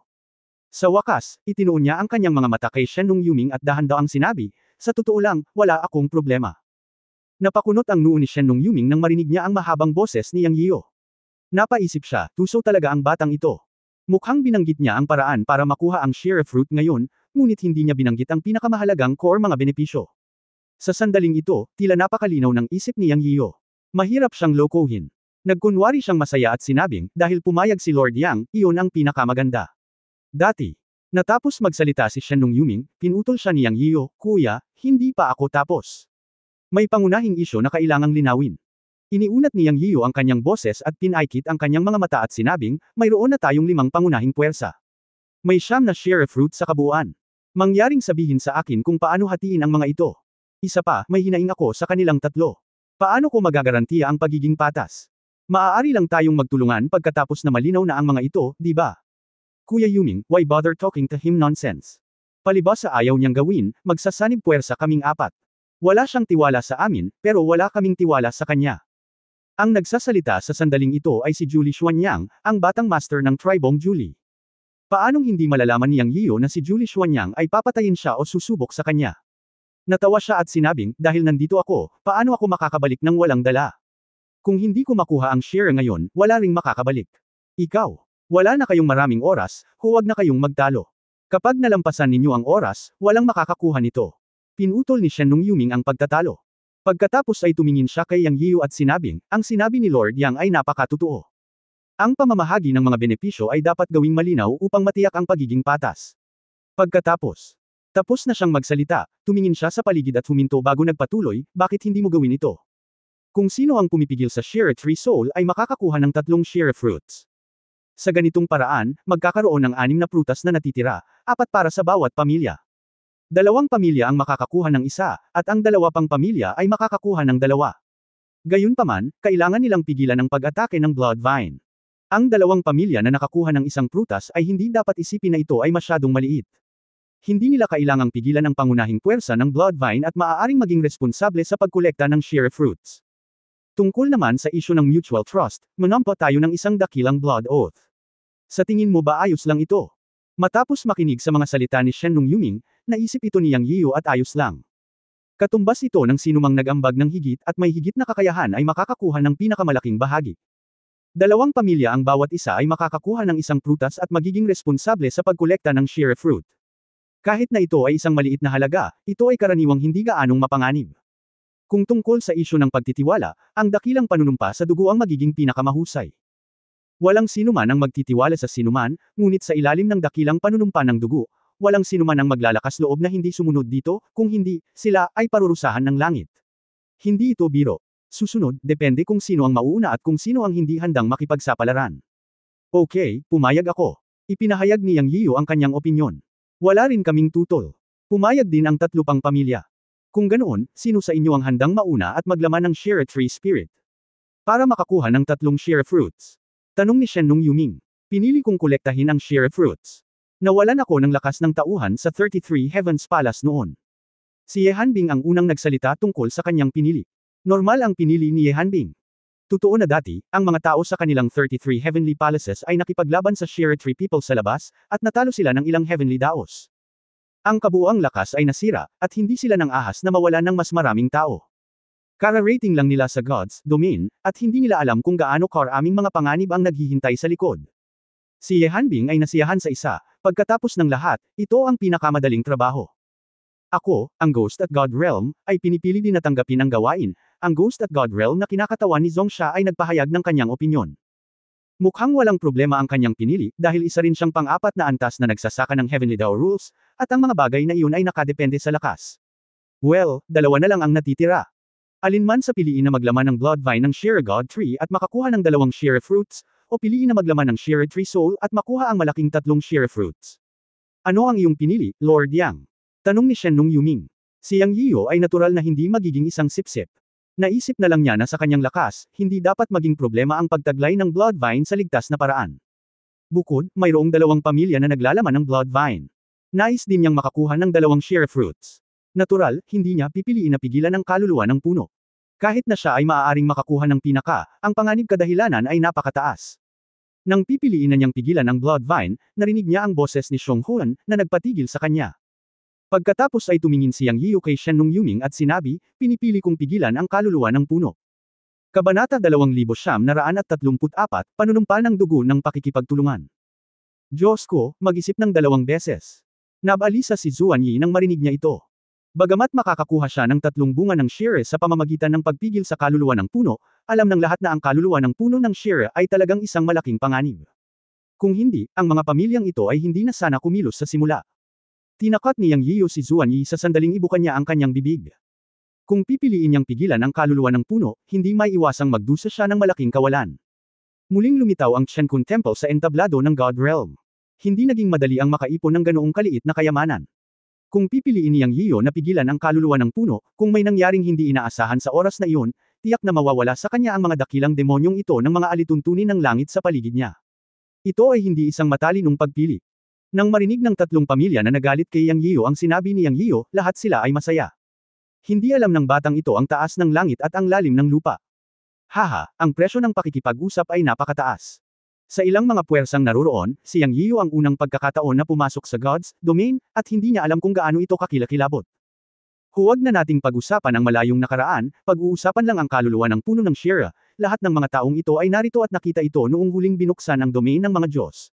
Sa wakas, itinuon niya ang kanyang mga mata kay Shenlong Yuming at dahan-daang sinabi, sa totoo lang, wala akong problema. Napakunot ang noo ni Shenlong Yuming nang marinig niya ang mahabang boses ni Yang Yiu. Napaisip siya, tuso talaga ang batang ito. Mukhang binanggit niya ang paraan para makuha ang Share Fruit ngayon, ngunit hindi niya binanggit ang pinakamahalagang core mga benepisyo. Sa sandaling ito, tila napakalinaw ng isip ni Yang Yiu. Mahirap siyang lokohin. Nagkunwari siyang masaya at sinabing, dahil pumayag si Lord Yang, iyon ang pinakamaganda. Dati. Natapos magsalita si Shen Nung Yuming, pinutol siya ni Yang Yiyo, Kuya, hindi pa ako tapos. May pangunahing isyo na kailangang linawin. Iniunat ni Yang Yiyo ang kanyang boses at pinaikit ang kanyang mga mata at sinabing, mayroon na tayong 5 pangunahing puwersa. May 9 na share fruit sa kabuuan. Mangyaring sabihin sa akin kung paano hatiin ang mga ito. Isa pa, may hinaing ako sa kanilang 3. Paano ko magagarantiya ang pagiging patas? Maaari lang tayong magtulungan pagkatapos na malinaw na ang mga ito, di ba? Kuya Yuming, why bother talking to him nonsense? Palibas sa ayaw niyang gawin, magsasanib puwersa kaming 4. Wala siyang tiwala sa amin, pero wala kaming tiwala sa kanya. Ang nagsasalita sa sandaling ito ay si Julie Xuanyang, ang batang master ng Tribong Julie. Paanong hindi malalaman ni Yang Yiyo na si Julie Xuanyang ay papatayin siya o susubok sa kanya? Natawa siya at sinabing, dahil nandito ako, paano ako makakabalik ng walang dala? Kung hindi ko makuha ang share ngayon, wala ring makakabalik. Ikaw, wala na kayong maraming oras, huwag na kayong magtalo. Kapag nalampasan ninyo ang oras, walang makakakuha nito. Pinutol ni Shen Nung Yuming ang pagtatalo. Pagkatapos ay tumingin siya kay Yang Yiyo at sinabing, ang sinabi ni Lord Yang ay napakatotoo. Ang pamamahagi ng mga benepisyo ay dapat gawing malinaw upang matiyak ang pagiging patas. Pagkatapos, tapos na siyang magsalita, tumingin siya sa paligid at huminto bago nagpatuloy, bakit hindi mo gawin ito? Kung sino ang pumipigil sa share tree soul ay makakakuha ng 3 share fruits. Sa ganitong paraan, magkakaroon ng 6 na prutas na natitira, 4 para sa bawat pamilya. 2 pamilya ang makakakuha ng 1, at ang 2 pang pamilya ay makakakuha ng 2. Gayunpaman, kailangan nilang pigilan ang pag-atake ng Blood Vine. Ang 2 pamilya na nakakuha ng 1 prutas ay hindi dapat isipin na ito ay masyadong maliit. Hindi nila kailangang pigilan ang pangunahing puwersa ng Blood Vine at maaaring maging responsable sa pagkolekta ng share fruits. Tungkol naman sa isyu ng mutual trust, manampa tayo ng isang dakilang blood oath. Sa tingin mo ba ayos lang ito? Matapos makinig sa mga salita ni Shen Nung Yuming, naisip ito ni Yang Yiyo at ayos lang. Katumbas ito ng sinumang nag-ambag ng higit at may higit na kakayahan ay makakakuha ng pinakamalaking bahagi. 2 pamilya ang bawat isa ay makakakuha ng 1 prutas at magiging responsable sa pagkolekta ng share fruit. Kahit na ito ay isang maliit na halaga, ito ay karaniwang hindi gaanong mapanganib. Kung tungkol sa isyu ng pagtitiwala, ang dakilang panunumpa sa dugo ang magiging pinakamahusay. Walang sinuman ang magtitiwala sa sinuman, ngunit sa ilalim ng dakilang panunumpa ng dugo, walang sinuman ang maglalakas loob na hindi sumunod dito, kung hindi, sila ay parurusahan ng langit. Hindi ito biro. Susunod, depende kung sino ang mauuna at kung sino ang hindi handang makipagsapalaran. Okay, pumayag ako. Ipinahayag ni Yang Yiyo ang kanyang opinyon. Wala rin kaming tutol. Pumayag din ang 3 pang pamilya. Kung ganoon, sino sa inyo ang handang mauna at maglaman ng share tree spirit? Para makakuha ng 3 share fruits. Tanong ni Shen Nung Yuming. Pinili kong kolektahin ang share fruits. Nawalan ako ng lakas ng tauhan sa 33 Heavens Palace noon. Si Ye Hanbing ang unang nagsalita tungkol sa kanyang pinili. Normal ang pinili ni Ye Hanbing. Totoo na dati, ang mga tao sa kanilang 33 heavenly palaces ay nakipaglaban sa share tree people sa labas, at natalo sila ng ilang heavenly daos. Ang kabuuang lakas ay nasira, at hindi sila nang ahas na mawalan ng mas maraming tao. Kara-rating lang nila sa God's domain, at hindi nila alam kung gaano karaming mga panganib ang naghihintay sa likod. Si Ye Hanbing ay nasiyahan sa isa, pagkatapos ng lahat, ito ang pinakamadaling trabaho. Ako, ang Ghost at God Realm, ay pinipili din na tanggapin ang gawain. Ang Ghost at God Realm na kinakatawan ni Zongsha ay nagpahayag ng kanyang opinyon. Mukhang walang problema ang kanyang pinili, dahil isa rin siyang pang-4 na antas na nagsasaka ng Heavenly Dao Rules, at ang mga bagay na iyon ay nakadepende sa lakas. Well, 2 na lang ang natitira. Alinman sa piliin na maglaman ng Blood Vine ng Share God Tree at makakuha ng 2 Share Fruits, o piliin na maglaman ng Share Tree Soul at makuha ang malaking 3 Share Fruits. Ano ang iyong pinili, Lord Yang? Tanong ni Shen Nung Yuming. Si Yang Yiyo ay natural na hindi magiging isang sipsip. Naisip na lang niya na sa kanyang lakas, hindi dapat maging problema ang pagtaglay ng Blood Vine sa ligtas na paraan. Bukod, mayroong 2 pamilya na naglalaman ng Blood Vine. Nais din niyang makakuha ng 2 share fruits. Natural, hindi niya pipiliin na pigilan ang kaluluwa ng puno. Kahit na siya ay maaaring makakuha ng pinaka, ang panganib kadahilanan ay napakataas. Nang pipiliin na niyang pigilan ang Blood Vine, narinig niya ang boses ni Xiong Huan, na nagpatigil sa kanya. Pagkatapos ay tumingin si Yang Yiyo kay Shen Nung Yuming at sinabi, pinipili kong pigilan ang kaluluwa ng puno. Kabanata 2934, Panunumpa ng dugo ng pakikipagtulungan. Diyos ko, mag-isip ng 2 beses. Nabalisa si Zuan Yi nang marinig niya ito. Bagamat makakakuha siya ng 3 bunga ng shire sa pamamagitan ng pagpigil sa kaluluwa ng puno, alam ng lahat na ang kaluluwa ng puno ng shire ay talagang isang malaking panganib. Kung hindi, ang mga pamilyang ito ay hindi na sana kumilos sa simula. Tinakat ni Yang Yiyo si Zuan Yi sa sandaling ibukan niya ang kanyang bibig. Kung pipiliin niyang pigilan ang kaluluwa ng puno, hindi maiiwasang magdusa siya ng malaking kawalan. Muling lumitaw ang Chenkun Temple sa entablado ng God Realm. Hindi naging madali ang makaipon ng ganoong kaliit na kayamanan. Kung pipiliin ni Yang Yiyo na pigilan ang kaluluwa ng puno, kung may nangyaring hindi inaasahan sa oras na iyon, tiyak na mawawala sa kanya ang mga dakilang demonyong ito ng mga alituntunin ng langit sa paligid niya. Ito ay hindi isang matalinong pagpili. Nang marinig ng 3 pamilya na nagalit kay Yang Yiyo ang sinabi ni Yang Yiyo, lahat sila ay masaya. Hindi alam ng batang ito ang taas ng langit at ang lalim ng lupa. Haha, ang presyo ng pakikipag-usap ay napakataas. Sa ilang mga puwersang naroroon, si Yang Yiyo ang unang pagkakataon na pumasok sa God's domain, at hindi niya alam kung gaano ito kakilakilabot. Huwag na nating pag-usapan ang malayong nakaraan, pag-uusapan lang ang kaluluwa ng puno ng Shira. Lahat ng mga taong ito ay narito at nakita ito noong huling binuksan ang domain ng mga Diyos.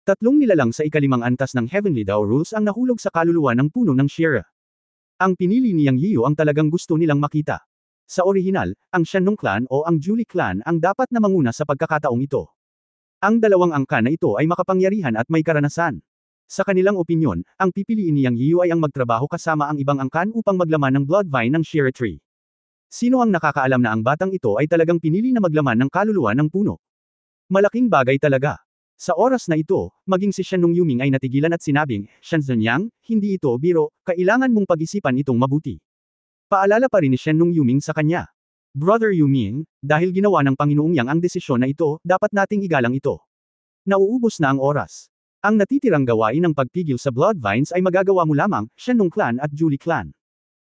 3 nilalang sa ikalimang antas ng Heavenly Dao Rules ang nahulog sa kaluluwa ng puno ng Shira. Ang pinili ni Yang Yiyo ang talagang gusto nilang makita. Sa orihinal, ang Shenlong clan o ang Julie clan ang dapat na manguna sa pagkakataong ito. Ang 2 angka na ito ay makapangyarihan at may karanasan. Sa kanilang opinyon, ang pipiliin ni Yang Yiyo ay ang magtrabaho kasama ang ibang angkan upang maglaman ng bloodvine ng Shira Tree. Sino ang nakakaalam na ang batang ito ay talagang pinili na maglaman ng kaluluwa ng puno? Malaking bagay talaga. Sa oras na ito, maging si Shenlong Yuming ay natigilan at sinabing, Shenzhen Yang, hindi ito biro, kailangan mong pag-isipan itong mabuti. Paalala pa rin ni Shenlong Yuming sa kanya. Brother Yuming, dahil ginawa ng Panginoong Yang ang desisyon na ito, dapat nating igalang ito. Nauubos na ang oras. Ang natitirang gawain ng pagpigil sa Bloodvines ay magagawa mo lamang, Shenlong clan at Julie clan.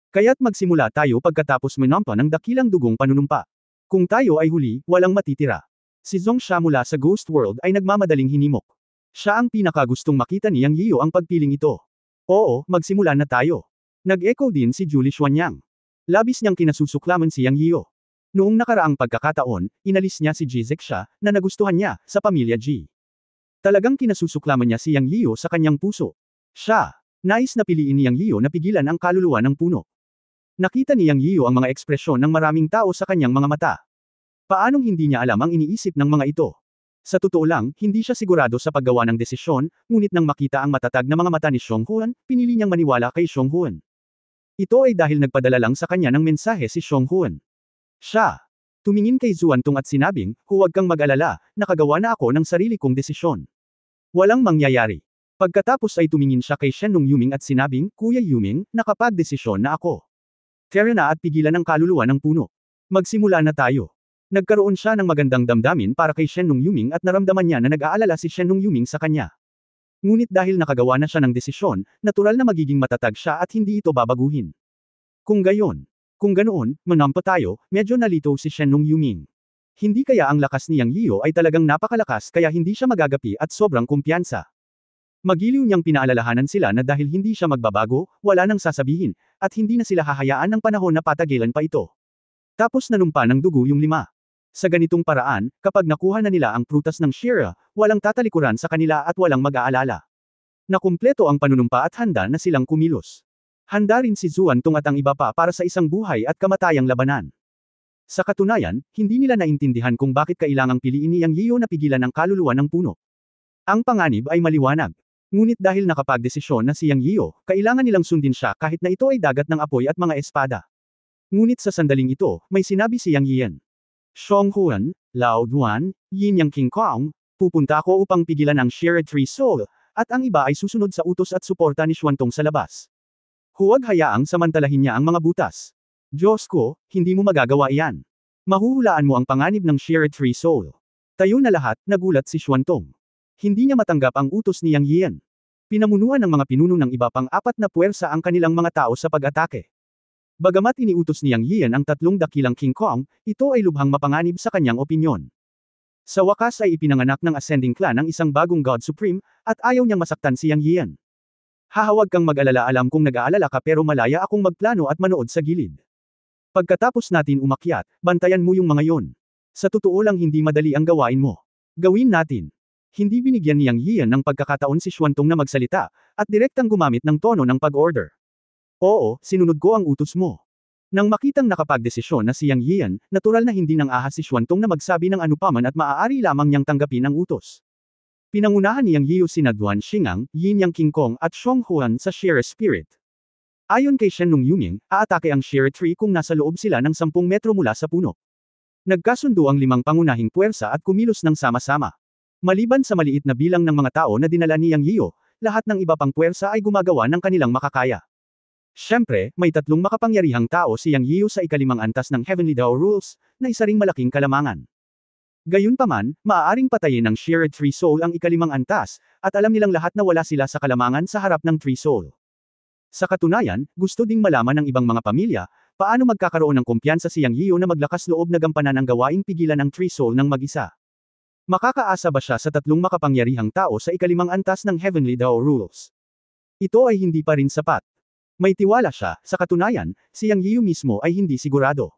Kaya't magsimula tayo pagkatapos manampa ng dakilang dugong panunumpa. Kung tayo ay huli, walang matitira. Si Zongsha mula sa Ghost World ay nagmamadaling hinimok. Siya ang pinakagustong makita ni Yang Yiyo ang pagpiling ito. Oo, magsimula na tayo. Nag-echo din si Julie Xuanyang. Labis niyang kinasusuklaman si Yang Yiyo. Noong nakaraang pagkakataon, inalis niya si Ji Zexia, na nagustuhan niya, sa pamilya Ji. Talagang kinasusuklaman niya si Yang Yiyo sa kanyang puso. Siya, nais na piliin ni Yang Yiyo na pigilan ang kaluluwa ng puno. Nakita ni Yang Yiyo ang mga ekspresyon ng maraming tao sa kanyang mga mata. Paanong hindi niya alam ang iniisip ng mga ito? Sa totoo lang, hindi siya sigurado sa paggawa ng desisyon, ngunit nang makita ang matatag na mga mata ni Xionghuan, pinili niyang maniwala kay Xionghuan. Ito ay dahil nagpadala lang sa kanya ng mensahe si Xionghuan. Siya tumingin kay Zuantong at sinabing, huwag kang mag-alala, nakagawa na ako ng sarili kong desisyon. Walang mangyayari. Pagkatapos ay tumingin siya kay Shenlong Yuming at sinabing, Kuya Yuming, nakapag-desisyon na ako. Tara na at pigilan ang kaluluwa ng puno. Magsimula na tayo. Nagkaroon siya ng magandang damdamin para kay Shenlong Yuming at naramdaman niya na nag-aalala si Shenlong Yuming sa kanya. Ngunit dahil nakagawa na siya ng desisyon, natural na magiging matatag siya at hindi ito babaguhin. Kung ganoon, manampa tayo, medyo nalito si Shenlong Yuming. Hindi kaya ang lakas ni Yang Yiyo ay talagang napakalakas kaya hindi siya magagapi at sobrang kumpiyansa. Magiliw niyang pinaalalahanan sila na dahil hindi siya magbabago, wala nang sasabihin, at hindi na sila hahayaan ng panahon na patagilan pa ito. Tapos nanumpa ng dugo yung 5. Sa ganitong paraan, kapag nakuha na nila ang prutas ng Shira, walang tatalikuran sa kanila at walang mag-aalala. Nakumpleto ang panunumpa at handa na silang kumilos. Handa rin si Zuantong at ang iba pa para sa isang buhay at kamatayang labanan. Sa katunayan, hindi nila naintindihan kung bakit kailangang piliin ni Yang Yiyo na pigilan ang kaluluwa ng puno. Ang panganib ay maliwanag. Ngunit dahil nakapagdesisyon na si Yang Yiyo, kailangan nilang sundin siya kahit na ito ay dagat ng apoy at mga espada. Ngunit sa sandaling ito, may sinabi si Yang Yiyan. Xionghuan, Lao Duan, Yin Yang King Kong, pupunta ako upang pigilan ang Shira Tree Soul, at ang iba ay susunod sa utos at suporta ni Xuantong sa labas. Huwag hayaang samantalahin niya ang mga butas. Diyos ko, hindi mo magagawa iyan. Mahuhulaan mo ang panganib ng Shira Tree Soul. Tayo na lahat, nagulat si Xuantong. Hindi niya matanggap ang utos ni Yang Yiyan. Pinamunuan ng mga pinuno ng iba pang 4 na puwersa ang kanilang mga tao sa pag-atake. Bagamat iniutos ni Yang Yiyan ang 3 dakilang King Kong, ito ay lubhang mapanganib sa kanyang opinyon. Sa wakas ay ipinanganak ng Ascending Clan ang isang bagong God Supreme, at ayaw niyang masaktan si Yang Yiyan. Hahawag kang mag-alala, alam kong nag-aalala ka pero malaya akong magplano at manood sa gilid. Pagkatapos natin umakyat, bantayan mo yung mga yon. Sa totoo lang hindi madali ang gawain mo. Gawin natin. Hindi binigyan ni Yang Yiyan ng pagkakataon si Xuantong na magsalita, at direktang gumamit ng tono ng pag-order. Oo, sinunod ko ang utos mo. Nang makitang nakapagdesisyon na si Yang Yian, natural na hindi nang ahas si Xuantong na magsabi ng anupaman at maaari lamang niyang tanggapin ang utos. Pinangunahan ni Yang Yiu sina Duan Xingang, Yin Yang King Kong at Xiong Huan sa Sheer Spirit. Ayon kay Shen Nung Yuming, aatake ang Sheer Tree kung nasa loob sila ng 10 metro mula sa puno. Nagkasundo ang 5 pangunahing puwersa at kumilos ng sama-sama. Maliban sa maliit na bilang ng mga tao na dinala ni Yang Yiu, lahat ng iba pang puwersa ay gumagawa ng kanilang makakaya. Siyempre, may 3 makapangyarihang tao si Yang Yiu sa ikalimang antas ng Heavenly Dao Rules, na isa ring malaking kalamangan. Gayunpaman, maaaring patayin ng Sheer Tree Soul ang ikalimang antas, at alam nilang lahat na wala sila sa kalamangan sa harap ng Tree Soul. Sa katunayan, gusto ding malaman ng ibang mga pamilya, paano magkakaroon ng kumpiyansa si Yang Yiu na maglakas loob na gampanan ang gawaing pigilan ng Tree Soul ng mag-isa. Makakaasa ba siya sa 3 makapangyarihang tao sa ikalimang antas ng Heavenly Dao Rules? Ito ay hindi pa rin sapat. May tiwala siya, sa katunayan, si Yang Yiu mismo ay hindi sigurado.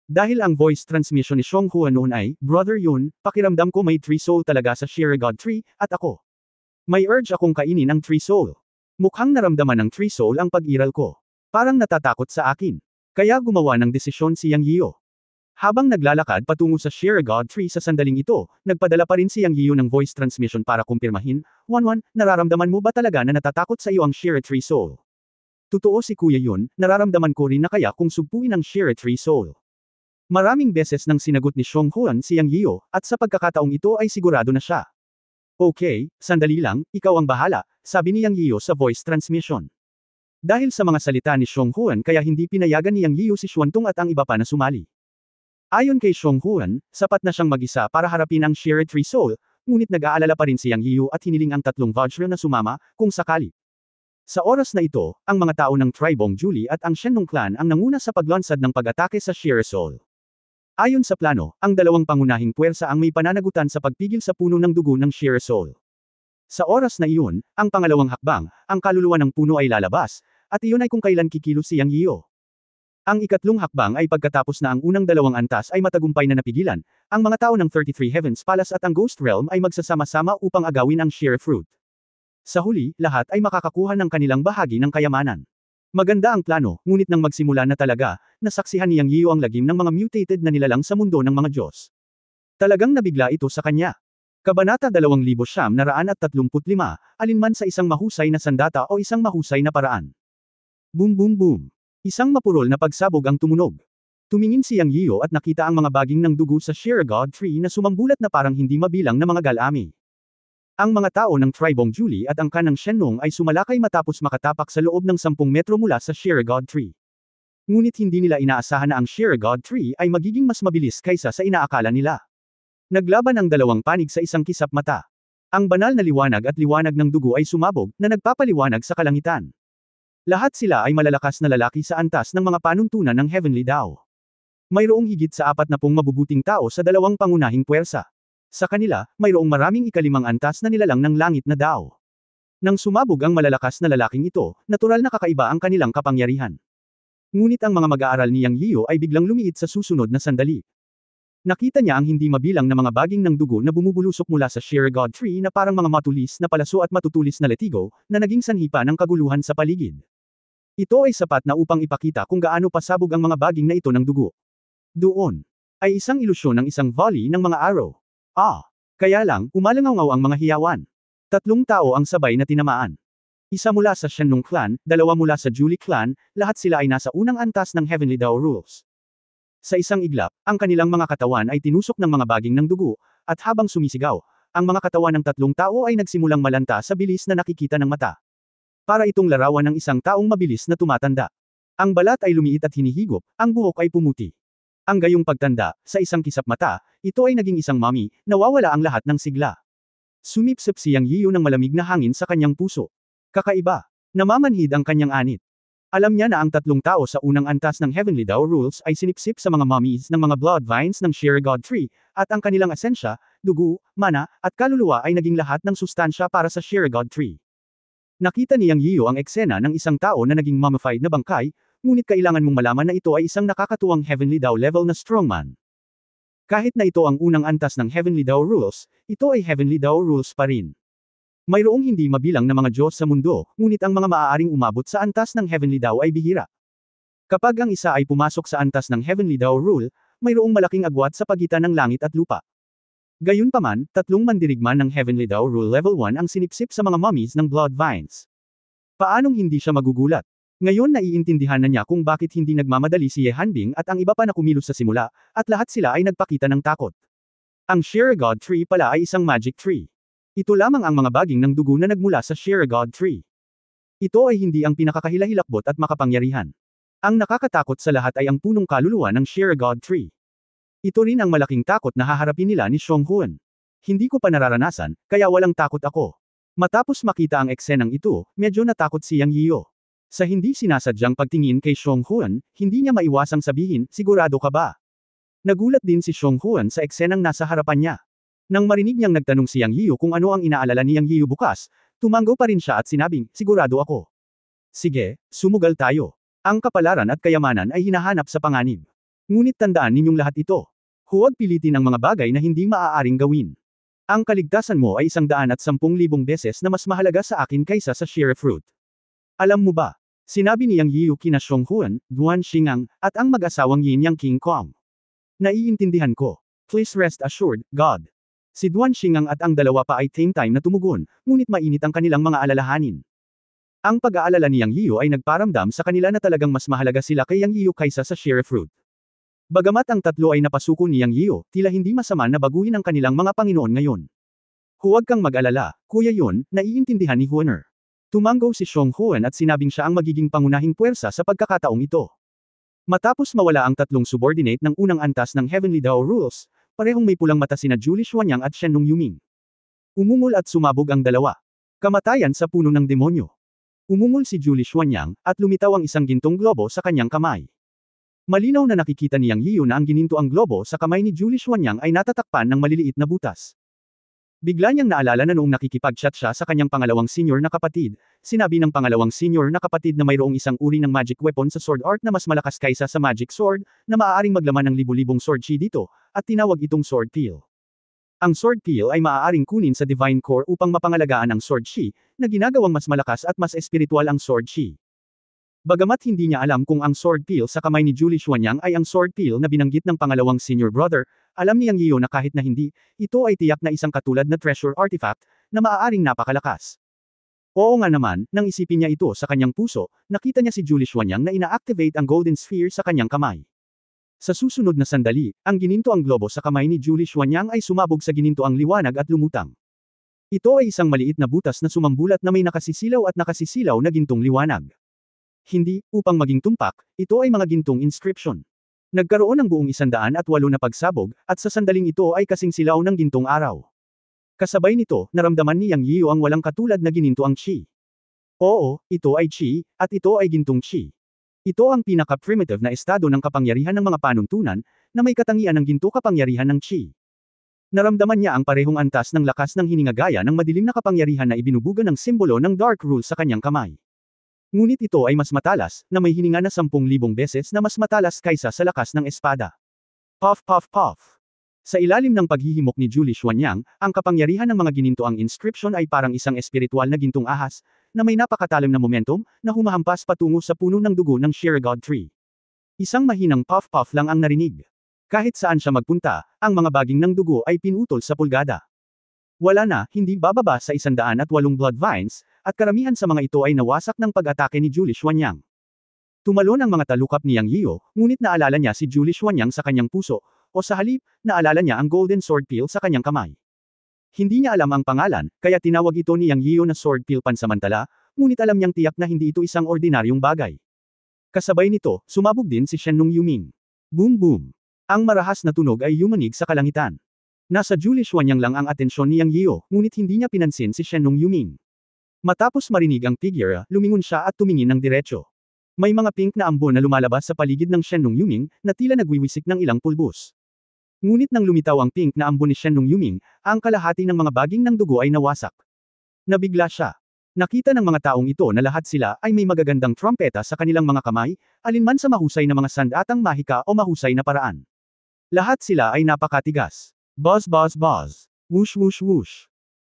Dahil ang voice transmission ni Xiong Hua noon ay, Brother Yun, pakiramdam ko may Tree Soul talaga sa Sheer God Tree, at ako. May urge akong kainin ang Tree Soul. Mukhang naramdaman ng Tree Soul ang pag-iral ko. Parang natatakot sa akin. Kaya gumawa ng desisyon si Yang Yiu. Habang naglalakad patungo sa Sheer God Tree sa sandaling ito, nagpadala pa rin si Yang Yiu ng voice transmission para kumpirmahin, Wanwan, nararamdaman mo ba talaga na natatakot sa iyo ang Sheer Tree Soul? Totoo si Kuya Yun, nararamdaman ko rin na kaya kung sugpuin ang Sheer Tree Soul. Maraming beses nang sinagot ni Xiong Huan si Yang Yiu, at sa pagkakataong ito ay sigurado na siya. Okay, sandali lang, ikaw ang bahala, sabi ni Yang Yiu sa voice transmission. Dahil sa mga salita ni Xiong Huan kaya hindi pinayagan ni Yang Yiu si Xuantong at ang iba pa na sumali. Ayon kay Xiong Huan, sapat na siyang mag-isa para harapin ang Sheer Tree Soul, ngunit nag-aalala pa rin si Yang Yiu at hiniling ang 3 Vajra na sumama, kung sakali. Sa oras na ito, ang mga tao ng Tribong Julie at ang Shenlong Clan ang nanguna sa paglansad ng pag-atake sa Sheer Soul. Ayon sa plano, ang 2 pangunahing puwersa ang may pananagutan sa pagpigil sa puno ng dugo ng Sheer Soul. Sa oras na iyon, ang pangalawang hakbang, ang kaluluwa ng puno ay lalabas, at iyon ay kung kailan kikilos si Yang Yiu. Ang ikatlong hakbang ay pagkatapos na ang unang 2 antas ay matagumpay na napigilan, ang mga tao ng 33 Heavens Palace at ang Ghost Realm ay magsasama-sama upang agawin ang Sheer Fruit. Sa huli, lahat ay makakakuha ng kanilang bahagi ng kayamanan. Maganda ang plano, ngunit nang magsimula na talaga, nasaksihan ni Yang Yiu ang lagim ng mga mutated na nilalang sa mundo ng mga Diyos. Talagang nabigla ito sa kanya. Kabanata 2935, alinman sa isang mahusay na sandata o isang mahusay na paraan. Boom boom boom. Isang mapurol na pagsabog ang tumunog. Tumingin si Yang Yiu at nakita ang mga baging ng dugo sa Sheer God Tree na sumambulat na parang hindi mabilang na mga galami. Ang mga tao ng Tribong Julie at ang kanang Shenlong ay sumalakay matapos makatapak sa loob ng 10 metro mula sa Sheer God Tree. Ngunit hindi nila inaasahan na ang Sheer God Tree ay magiging mas mabilis kaysa sa inaakala nila. Naglaban ang 2 panig sa isang kisap mata. Ang banal na liwanag at liwanag ng dugo ay sumabog, na nagpapaliwanag sa kalangitan. Lahat sila ay malalakas na lalaki sa antas ng mga panuntunan ng Heavenly Dao. Mayroong higit sa 40 mabubuting tao sa 2 pangunahing puwersa. Sa kanila, mayroong maraming ikalimang antas na nilalang ng langit na Dao. Nang sumabog ang malalakas na lalaking ito, natural na kakaiba ang kanilang kapangyarihan. Ngunit ang mga mag-aaral ni Yang Yiu ay biglang lumiit sa susunod na sandali. Nakita niya ang hindi mabilang na mga baging ng dugo na bumubulusok mula sa Sheer God Tree na parang mga matulis na palaso at matutulis na letigo, na naging sanhi pa ng kaguluhan sa paligid. Ito ay sapat na upang ipakita kung gaano pasabog ang mga baging na ito ng dugo. Doon ay isang ilusyon ng isang volley ng mga arrow. Kaya lang, umalangaw ang mga hiyawan. 3 tao ang sabay na tinamaan. Isa mula sa Shenlong Clan, 2 mula sa Julie Clan, lahat sila ay nasa unang antas ng Heavenly Dao Rules. Sa isang iglap, ang kanilang mga katawan ay tinusok ng mga baging ng dugo, at habang sumisigaw, ang mga katawan ng 3 tao ay nagsimulang malanta sa bilis na nakikita ng mata. Para itong larawan ng isang taong mabilis na tumatanda. Ang balat ay lumiit at hinihigop, ang buhok ay pumuti. Ang gayong pagtanda, sa isang kisap mata, ito ay naging isang mummy, nawawala ang lahat ng sigla. Sumipsip si Yang Yiu ng malamig na hangin sa kanyang puso. Kakaiba. Namamanhid ang kanyang anit. Alam niya na ang 3 tao sa unang antas ng Heavenly Dao Rules ay sinipsip sa mga mummies ng mga blood vines ng Sheer God Tree, at ang kanilang esensya, dugo, mana, at kaluluwa ay naging lahat ng sustansya para sa Sheer God Tree. Nakita ni Yang Yiu ang eksena ng isang tao na naging mummified na bangkay, ngunit kailangan mong malaman na ito ay isang nakakatuwang Heavenly Dao level na strongman. Kahit na ito ang unang antas ng Heavenly Dao Rules, ito ay Heavenly Dao Rules pa rin. Mayroong hindi mabilang na mga Diyos sa mundo, ngunit ang mga maaaring umabot sa antas ng heavenly daw ay bihira. Kapag ang isa ay pumasok sa antas ng heavenly daw rule, mayroong malaking agwat sa pagitan ng langit at lupa. Gayunpaman, tatlong mandirigma ng heavenly daw rule level 1 ang sinipsip sa mga mummies ng blood vines. Paanong hindi siya magugulat? Ngayon naiintindihan na niya kung bakit hindi nagmamadali si Ye Hanbing at ang iba pa na kumilos sa simula, at lahat sila ay nagpakita ng takot. Ang Shiragod Tree pala ay isang magic tree. Ito lamang ang mga baging ng dugo na nagmula sa Shiragod Tree. Ito ay hindi ang pinakakahilahilakbot at makapangyarihan. Ang nakakatakot sa lahat ay ang punong kaluluwa ng Shiragod Tree. Ito rin ang malaking takot na haharapin nila ni Xionghuan. Hindi ko pa nararanasan, kaya walang takot ako. Matapos makita ang eksenang ito, medyo natakot si Yang Yiyo. Sa hindi sinasadyang pagtingin kay Xionghuan, hindi niya maiwasang sabihin, sigurado ka ba? Nagulat din si Xionghuan sa eksenang nasa harapan niya. Nang marinig niyang nagtanong si Yang Yiyo kung ano ang inaalala ni Yang Yiyo bukas, tumango pa rin siya at sinabing, sigurado ako. Sige, sumugal tayo. Ang kapalaran at kayamanan ay hinahanap sa panganib. Ngunit tandaan ninyong lahat ito. Huwag pilitin ang mga bagay na hindi maaaring gawin. Ang kaligtasan mo ay 110,000 beses na mas mahalaga sa akin kaysa sa share fruit. Alam mo ba? Sinabi ni Yang Yiyo kina Xionghuan, Duan Xingang, at ang mag-asawang Yin Yang King Kong. Naiintindihan ko. Please rest assured, God. Si Duan Xingang at ang dalawa pa ay same time na tumugon, ngunit mainit ang kanilang mga alalahanin. Ang pag-aalala ni Yang Yiyo ay nagparamdam sa kanila na talagang mas mahalaga sila kay Yang Yiyo kaysa sa share fruit. Bagamat ang tatlo ay napasuko ni Yang Yiyo, tila hindi masama na baguhin ang kanilang mga Panginoon ngayon. Huwag kang mag-alala, Kuya Yun, naiintindihan ni Huaner. Tumango si Xionghuan at sinabing siya ang magiging pangunahing puwersa sa pagkakataong ito. Matapos mawala ang tatlong subordinate ng unang antas ng Heavenly Dao Rules, parehong may pulang mata sina Julie Xuanyang at Shen Nongyuming. Umungol at sumabog ang dalawa. Kamatayan sa puno ng demonyo. Umungol si Julie Xuanyang, at lumitaw ang isang gintong globo sa kanyang kamay. Malinaw na nakikita ni Yang Yiyo na ang gininto ang globo sa kamay ni Julie Xuanyang ay natatakpan ng maliliit na butas. Bigla niyang naalala na noong nakikipag-chat siya sa kanyang pangalawang senior na kapatid, sinabi ng pangalawang senior na kapatid na mayroong isang uri ng magic weapon sa sword art na mas malakas kaysa sa magic sword, na maaaring maglaman ng libu-libong sword chi dito, at tinawag itong sword peel. Ang sword peel ay maaaring kunin sa divine core upang mapangalagaan ang sword chi, na ginagawang mas malakas at mas espiritual ang sword chi. Bagamat hindi niya alam kung ang sword peel sa kamay ni Julie Xuanyang ay ang sword peel na binanggit ng pangalawang senior brother, alam ni Yang Yiyo na kahit na hindi, ito ay tiyak na isang katulad na treasure artifact, na maaaring napakalakas. Oo nga naman, nang isipin niya ito sa kanyang puso, nakita niya si Julie Xuanyang na ina-activate ang golden sphere sa kanyang kamay. Sa susunod na sandali, ang gininto ang globo sa kamay ni Julie Xuanyang ay sumabog sa gininto ang liwanag at lumutang. Ito ay isang maliit na butas na sumambulat na may nakasisilaw at nakasisilaw na gintong liwanag. Hindi, upang maging tumpak, ito ay mga gintong inscription. Nagkaroon ng buong 108 na pagsabog, at sa sandaling ito ay kasing silaw ng gintong araw. Kasabay nito, naramdaman ni Yang Yiyo ang walang katulad na gininto ang chi. Oo, ito ay chi, at ito ay gintong chi. Ito ang pinaka-primitive na estado ng kapangyarihan ng mga panuntunan, na may katangian ng ginto kapangyarihan ng chi. Naramdaman niya ang parehong antas ng lakas ng hininga gaya ng madilim na kapangyarihan na ibinubuga ng simbolo ng Dark Rule sa kanyang kamay. Ngunit ito ay mas matalas, na may hininga na 10,000 beses na mas matalas kaysa sa lakas ng espada. Puff puff puff. Sa ilalim ng paghihimok ni Julie Xuanyang, ang kapangyarihan ng mga ginintoang inscription ay parang isang espiritual na gintong ahas, na may napakatalim na momentum, na humahampas patungo sa puno ng dugo ng Shiragod Tree. Isang mahinang puff puff lang ang narinig. Kahit saan siya magpunta, ang mga baging ng dugo ay pinutol sa pulgada. Wala na, hindi bababa sa 108 blood vines, at karamihan sa mga ito ay nawasak ng pag-atake ni Julie Xuanyang. Tumalon ang mga talukap ni Yang Yiyo, ngunit naalala niya si Julie Xuanyang sa kanyang puso, o sa halip, naalala niya ang golden sword peel sa kanyang kamay. Hindi niya alam ang pangalan, kaya tinawag ito ni Yang Yiyo na sword peel pansamantala, ngunit alam niyang tiyak na hindi ito isang ordinaryong bagay. Kasabay nito, sumabog din si Shen Nongyuming. Boom boom. Ang marahas na tunog ay yumanig sa kalangitan. Nasa Julie Xuanyang lang ang atensyon ni Yang Yiyo, ngunit hindi niya pinansin si Shen Nongyuming. Matapos marinig ang figure, lumingon siya at tumingin ng diretso. May mga pink na ambon na lumalabas sa paligid ng Shen Nongyuming, na tila nagwiwisik ng ilang pulbos. Ngunit nang lumitaw ang pink na ambon ni Shen Nongyuming, ang kalahati ng mga baging ng dugo ay nawasak. Nabigla siya. Nakita ng mga taong ito na lahat sila ay may magagandang trompeta sa kanilang mga kamay, alinman sa mahusay na mga sandatang mahika o mahusay na paraan. Lahat sila ay napakatigas. Buzz buzz buzz. Whoosh whoosh whoosh.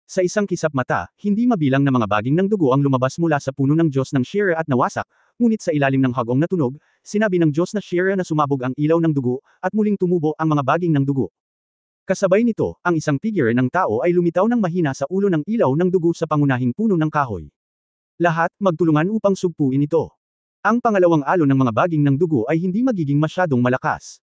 Sa isang kisap mata, hindi mabilang na mga baging ng dugo ang lumabas mula sa puno ng Diyos ng Shira at nawasak, ngunit sa ilalim ng hagong na tunog, sinabi ng Diyos na Shira na sumabog ang ilaw ng dugo, at muling tumubo ang mga baging ng dugo. Kasabay nito, ang isang figure ng tao ay lumitaw ng mahina sa ulo ng ilaw ng dugo sa pangunahing puno ng kahoy. Lahat, magtulungan upang sugpuin ito. Ang pangalawang alon ng mga baging ng dugo ay hindi magiging masyadong malakas.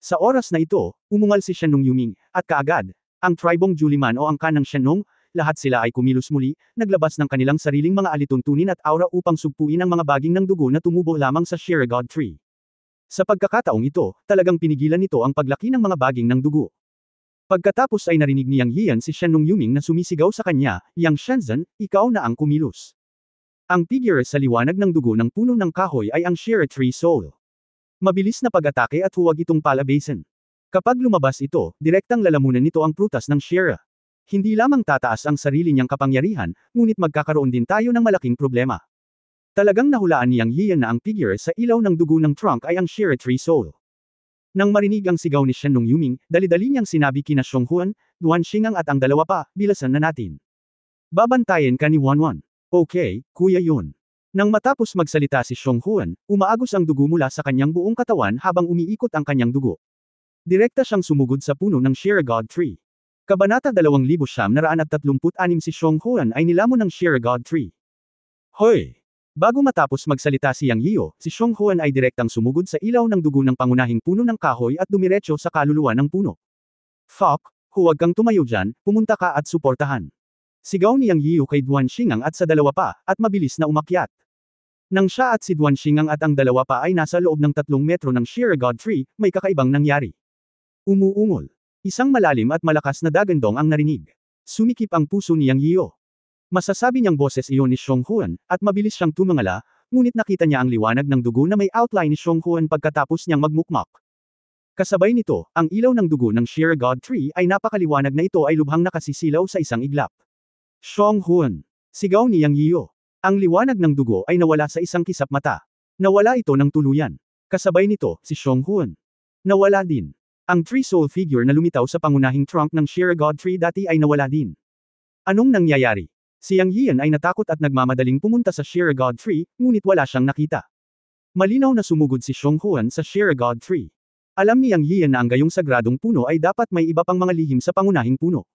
Sa oras na ito, umungal si Shenlong Yuming, at kaagad, ang tribong Juliman o angkan ng Shenlong, lahat sila ay kumilos muli, naglabas ng kanilang sariling mga alituntunin at aura upang sugpuin ang mga baging ng dugo na tumubo lamang sa Shira God Tree. Sa pagkakataong ito, talagang pinigilan nito ang paglaki ng mga baging ng dugo. Pagkatapos ay narinig ni Yang Yian si Shenlong Yuming na sumisigaw sa kanya, Yang Shenzhen, ikaw na ang kumilos. Ang figure sa liwanag ng dugo ng puno ng kahoy ay ang Shira Tree Soul. Mabilis na pag-atake at huwag itong palabasin. Kapag lumabas ito, direktang lalamunan nito ang prutas ng Shira. Hindi lamang tataas ang sarili niyang kapangyarihan, ngunit magkakaroon din tayo ng malaking problema. Talagang nahulaan ni Yang Yian na ang figure sa ilaw ng dugo ng trunk ay ang Shira Tree Soul. Nang marinig ang sigaw ni Shenlong Yuming, dali-dali niyang sinabi kina Xionghuan, Duan Xingang at ang dalawa pa, bilasan na natin. Babantayan ka ni Wanwan. Okay, kuya yun. Nang matapos magsalita si Xionghuan, umaagos ang dugo mula sa kanyang buong katawan habang umiikot ang kanyang dugo. Direkta siyang sumugod sa puno ng Shira God Tree. Kabanata 2936 si Xionghuan ay nilamon ng Shira God Tree. Hoy! Bago matapos magsalita si Yang Yiu, si Xionghuan ay direktang sumugod sa ilaw ng dugo ng pangunahing puno ng kahoy at dumiretso sa kaluluwa ng puno. Fuck, huwag kang tumayo dyan, pumunta ka at suportahan. Sigaw ni Yang Yiu kay Duan Xingang at sa dalawa pa, at mabilis na umakyat. Nang siya at si Duan Xingang at ang dalawa pa ay nasa loob ng 3 metro ng Shira God Tree, may kakaibang nangyari. Umuungol. Isang malalim at malakas na dagandong ang narinig. Sumikip ang puso ni Yang Yiu. Masasabi niyang boses iyon ni Xionghuan, at mabilis siyang tumangala, ngunit nakita niya ang liwanag ng dugo na may outline ni Xionghuan pagkatapos niyang magmukmak. Kasabay nito, ang ilaw ng dugo ng Shira God Tree ay napakaliwanag na ito ay lubhang nakasisilaw sa isang iglap. Xionghuan. Sigaw ni Yang Yiu. Ang liwanag ng dugo ay nawala sa isang kisap mata. Nawala ito ng tuluyan. Kasabay nito, si Xionghuan. Nawala din. Ang Tree Soul figure na lumitaw sa pangunahing trunk ng Shira God Tree dati ay nawala din. Anong nangyayari? Si Yang Yian ay natakot at nagmamadaling pumunta sa Shira God Tree, ngunit wala siyang nakita. Malinaw na sumugod si Xionghuan sa Shira God Tree. Alam ni Yang Yian na ang gayong sagradong puno ay dapat may iba pang mga lihim sa pangunahing puno.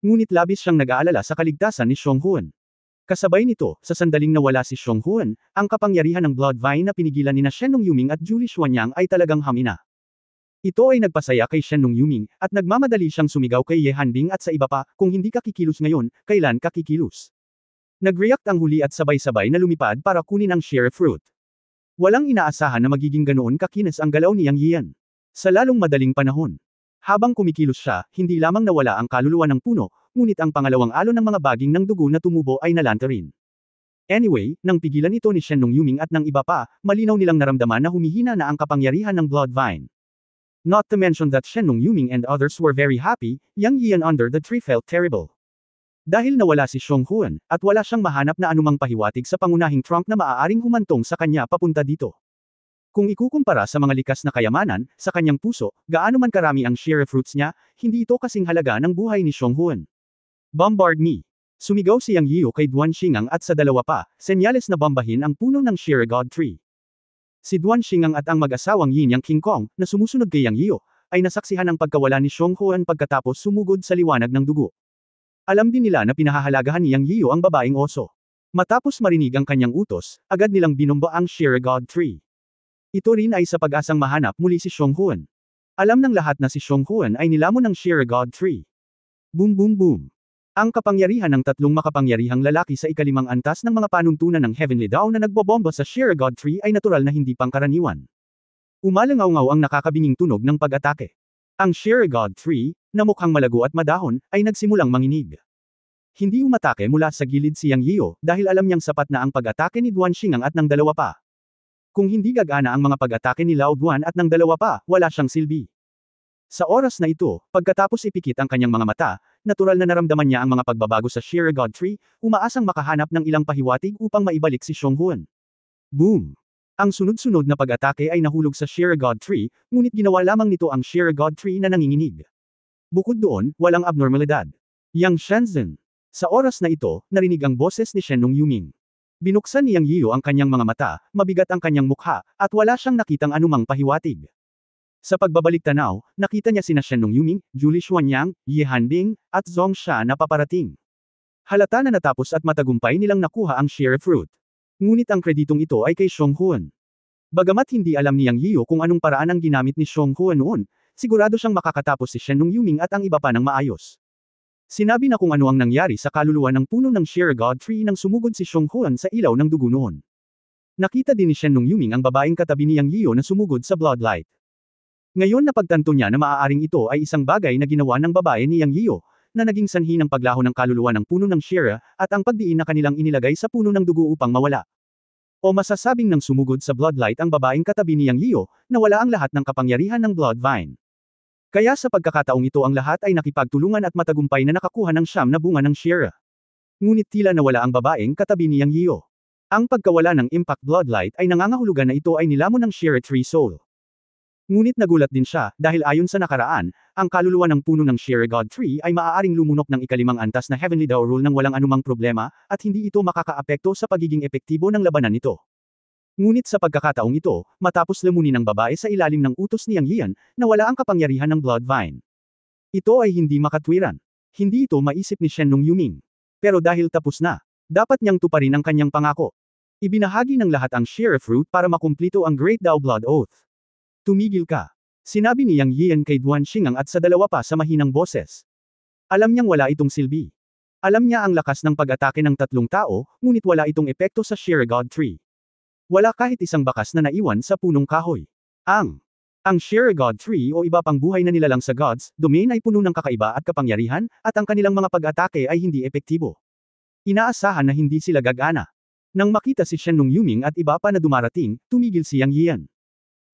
Ngunit labis siyang nag-aalala sa kaligtasan ni Xionghuan. Kasabay nito, sa sandaling nawala si Xionghuan, ang kapangyarihan ng Blood Vine na pinigilan ni Shenlong Yuming at Julie Xuanyang ay talagang hamina. Ito ay nagpasaya kay Shenlong Yuming, at nagmamadali siyang sumigaw kay Ye Hanbing at sa iba pa, kung hindi ka kikilos ngayon, kailan ka kikilos? Nag-react ang huli at sabay-sabay na lumipad para kunin ang Shira Fruit. Walang inaasahan na magiging ganoon kakinis ang galaw ni Yang Yian. Sa lalong madaling panahon. Habang kumikilos siya, hindi lamang nawala ang kaluluwa ng puno, ngunit ang pangalawang alon ng mga baging ng dugo na tumubo ay nalanta rin. Anyway, nang pigilan ito ni Shenlong Yuming at ng iba pa, malinaw nilang naramdaman na humihina na ang kapangyarihan ng Blood Vine. Not to mention that Shenlong Yuming and others were very happy, Yang Yian under the tree felt terrible. Dahil nawala si Xionghuan, at wala siyang mahanap na anumang pahiwatig sa pangunahing trunk na maaaring humantong sa kanya papunta dito. Kung ikukumpara sa mga likas na kayamanan, sa kanyang puso, gaano man karami ang Shira fruits niya, hindi ito kasing halaga ng buhay ni Xionghuan. Bombard me! Sumigaw si Yang Yiu kay Duan Xingang at sa dalawa pa, senyales na bombahin ang puno ng Shira God Tree. Si Duan Xingang at ang mag-asawang Yin Yang King Kong, na sumusunod kay Yang Yiu, ay nasaksihan ang pagkawala ni Xionghuan pagkatapos sumugod sa liwanag ng dugo. Alam din nila na pinahahalagahan ni Yang Yiu ang babaeng oso. Matapos marinig ang kanyang utos, agad nilang binomba ang Shira God Tree. Ito rin ay sa pag-asang mahanap muli si Xionghuan. Alam ng lahat na si Xionghuan ay nilamon ng Shira God Tree. Boom boom boom. Ang kapangyarihan ng tatlong makapangyarihang lalaki sa ikalimang antas ng mga panuntunan ng Heavenly Dawn na nagbobomba sa Shira God Tree ay natural na hindi pangkaraniwan. Umalangaw-ngaw ang nakakabinging tunog ng pag-atake. Ang Shira God Tree, na mukhang malago at madahon, ay nagsimulang manginig. Hindi umatake mula sa gilid si Yang Yiu dahil alam niyang sapat na ang pag-atake ni Duan Xingang at ng dalawa pa. Kung hindi gagana ang mga pag-atake ni Lao Duan at ng dalawa pa, wala siyang silbi. Sa oras na ito, pagkatapos ipikit ang kanyang mga mata, natural na naramdaman niya ang mga pagbabago sa Shira God Tree, umaasang makahanap ng ilang pahiwatig upang maibalik si Xionghuan. Boom! Ang sunod-sunod na pag-atake ay nahulog sa Shira God Tree, ngunit ginawa lamang nito ang Shira God Tree na nanginginig. Bukod doon, walang abnormalidad. Yang Shenzhen. Sa oras na ito, narinig ang boses ni Shen Nung Yuming. Binuksan ni Yang Yiyo ang kanyang mga mata, mabigat ang kanyang mukha, at wala siyang nakitang anumang pahiwatig. Sa pagbabalik tanaw, nakita niya sina Shen Nung Yuming, Julie Xuanyang, Ye Hanbing, at Zhong Sha na paparating. Halata na natapos at matagumpay nilang nakuha ang sheer fruit. Ngunit ang kreditong ito ay kay Xiong Huan. Bagamat hindi alam ni Yang Yiyo kung anong paraan ang ginamit ni Xiong Huan noon, sigurado siyang makakatapos si Shen Nung Yuming at ang iba pa ng maayos. Sinabi na kung ano ang nangyari sa kaluluwa ng puno ng Sheer God Tree nang sumugod si Xiong Huan sa ilaw ng dugo noon. Nakita din ni Shen Nung Yuming ang babaeng katabi ni Yang Yiyo na sumugod sa Bloodlight. Ngayon napagtanto niya na maaaring ito ay isang bagay na ginawa ng babae ni Yang Yiyo, na naging sanhi ng paglaho ng kaluluwa ng puno ng Sheer, at ang pagdiin na kanilang inilagay sa puno ng dugo upang mawala. O masasabing nang sumugod sa Bloodlight ang babaeng katabi ni Yang Yiyo, nawala ang lahat ng kapangyarihan ng Blood Vine. Kaya sa pagkakataong ito ang lahat ay nakipagtulungan at matagumpay na nakakuha ng 9 na bunga ng Sheer. Ngunit tila nawala ang babaeng katabi ni Yang Yiyo. Ang pagkawala ng Impact Bloodlight ay nangangahulugan na ito ay nilamon ng Sheer Tree Soul. Ngunit nagulat din siya, dahil ayon sa nakaraan, ang kaluluwa ng puno ng Sheer God Tree ay maaaring lumunok ng ikalimang antas na Heavenly Dao Rule nang walang anumang problema, at hindi ito makakaapekto sa pagiging epektibo ng labanan nito. Ngunit sa pagkakataong ito, matapos lamunin ng babae sa ilalim ng utos ni Yang Yian, nawala ang kapangyarihan ng Blood Vine. Ito ay hindi makatwiran. Hindi ito maisip ni Shen Nung Yuming. Pero dahil tapos na, dapat niyang tuparin ang kanyang pangako. Ibinahagi ng lahat ang Sheer Fruit para makumplito ang Great Dao Blood Oath. Tumigil ka. Sinabi ni Yang Yian kay Duan Xingang at sa dalawa pa sa mahinang boses. Alam niyang wala itong silbi. Alam niya ang lakas ng pag-atake ng tatlong tao, ngunit wala itong epekto sa Sheer God Tree. Wala kahit isang bakas na naiwan sa punong kahoy. Ang Sheer God Tree o iba pang buhay na nilalang sa God's Domain ay puno ng kakaiba at kapangyarihan, at ang kanilang mga pag-atake ay hindi epektibo. Inaasahan na hindi sila gagana. Nang makita si Shen Nung Yuming at iba pa na dumarating, tumigil si Yang Yian.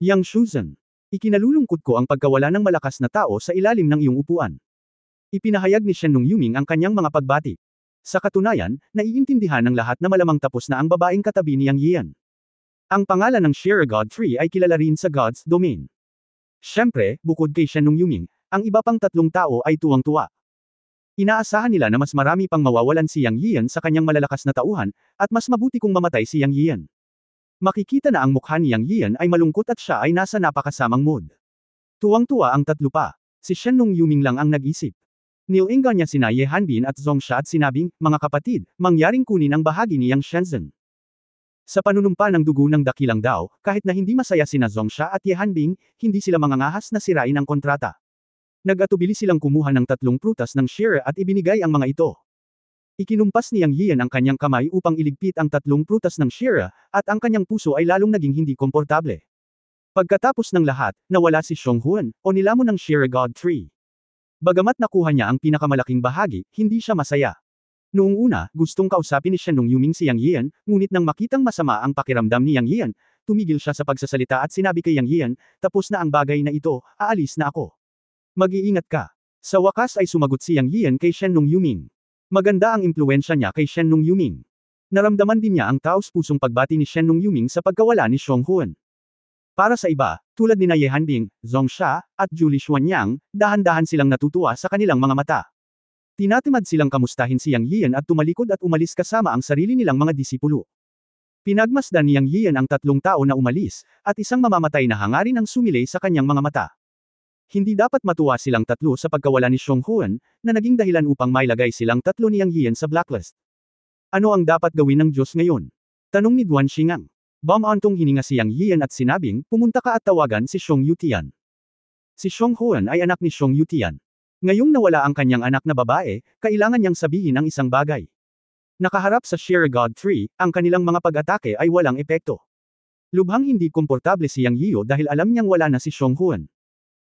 Yang Shuzhen, ikinalulungkot ko ang pagkawala ng malakas na tao sa ilalim ng iyong upuan. Ipinahayag ni Shen Nung Yuming ang kanyang mga pagbati. Sa katunayan, naiintindihan ng lahat na malamang tapos na ang babaeng katabi ni Yang Yian. Ang pangalan ng Sheer God Tree ay kilala rin sa God's Domain. Siyempre, bukod kay Shen Nung Yuming, ang iba pang tatlong tao ay tuwang-tuwa. Inaasahan nila na mas marami pang mawawalan si Yang Yian sa kanyang malalakas na tauhan, at mas mabuti kung mamatay si Yang Yian. Makikita na ang mukha ni Yang Yian ay malungkot at siya ay nasa napakasamang mood. Tuwang-tuwa ang tatlo pa. Si Shen Nung Yuming lang ang nag-isip. Nilingan niya sina Ye Hanbin at Zhong Sha at sinabing, mga kapatid, mangyaring kunin ang bahagi ni Yang Shenzhen. Sa panunumpa ng dugo ng dakilang Dao, kahit na hindi masaya sina Zhong Sha at Ye Hanbing, hindi sila mangangahas na sirain ang kontrata. Nag-atubili silang kumuha ng 3 prutas ng Sheer at ibinigay ang mga ito. Ikinumpas ni Yang Yian ang kanyang kamay upang iligpit ang 3 prutas ng Sheer, at ang kanyang puso ay lalong naging hindi komportable. Pagkatapos ng lahat, nawala si Xiong Huan, o nilamon ng Sheer God Tree. Bagamat nakuha niya ang pinakamalaking bahagi, hindi siya masaya. Noong una, gustong kausapin ni Shen Nung Yuming si Yang Yian, ngunit nang makitang masama ang pakiramdam ni Yang Yian, tumigil siya sa pagsasalita at sinabi kay Yang Yian, tapos na ang bagay na ito, aalis na ako. Mag-iingat ka. Sa wakas ay sumagot si Yang Yian kay Shen Nung Yuming. Maganda ang impluensya niya kay Shen Nung Yuming. Naramdaman din niya ang taos-pusong pagbati ni Shen Nung Yuming sa pagkawala ni Xiong Huan. Para sa iba, tulad ni Ye Hanbing, Zhong Sha, at Julie Xuanyang, dahan-dahan silang natutuwa sa kanilang mga mata. Tinatamad silang kamustahin si Yang Yian at tumalikod at umalis kasama ang sarili nilang mga disipulo. Pinagmasdan ni Yang Yian ang 3 tao na umalis, at isang mamamatay na hangarin ang sumilay sa kanyang mga mata. Hindi dapat matuwa silang 3 sa pagkawala ni Xiong Huan, na naging dahilan upang mailagay silang 3 ni Yang Yian sa blacklist. Ano ang dapat gawin ng Diyos ngayon? Tanong ni Duan Xingang. Bumantong hininga si Yang Yian at sinabing, pumunta ka at tawagan si Xiong Yutian. Si Xiong Huan ay anak ni Xiong Yutian. Ngayong nawala ang kanyang anak na babae, kailangan niyang sabihin ang isang bagay. Nakaharap sa Sheer God Tree, ang kanilang mga pag-atake ay walang epekto. Lubhang hindi komportable si Yang Yiyo dahil alam niyang wala na si Xiong Huan.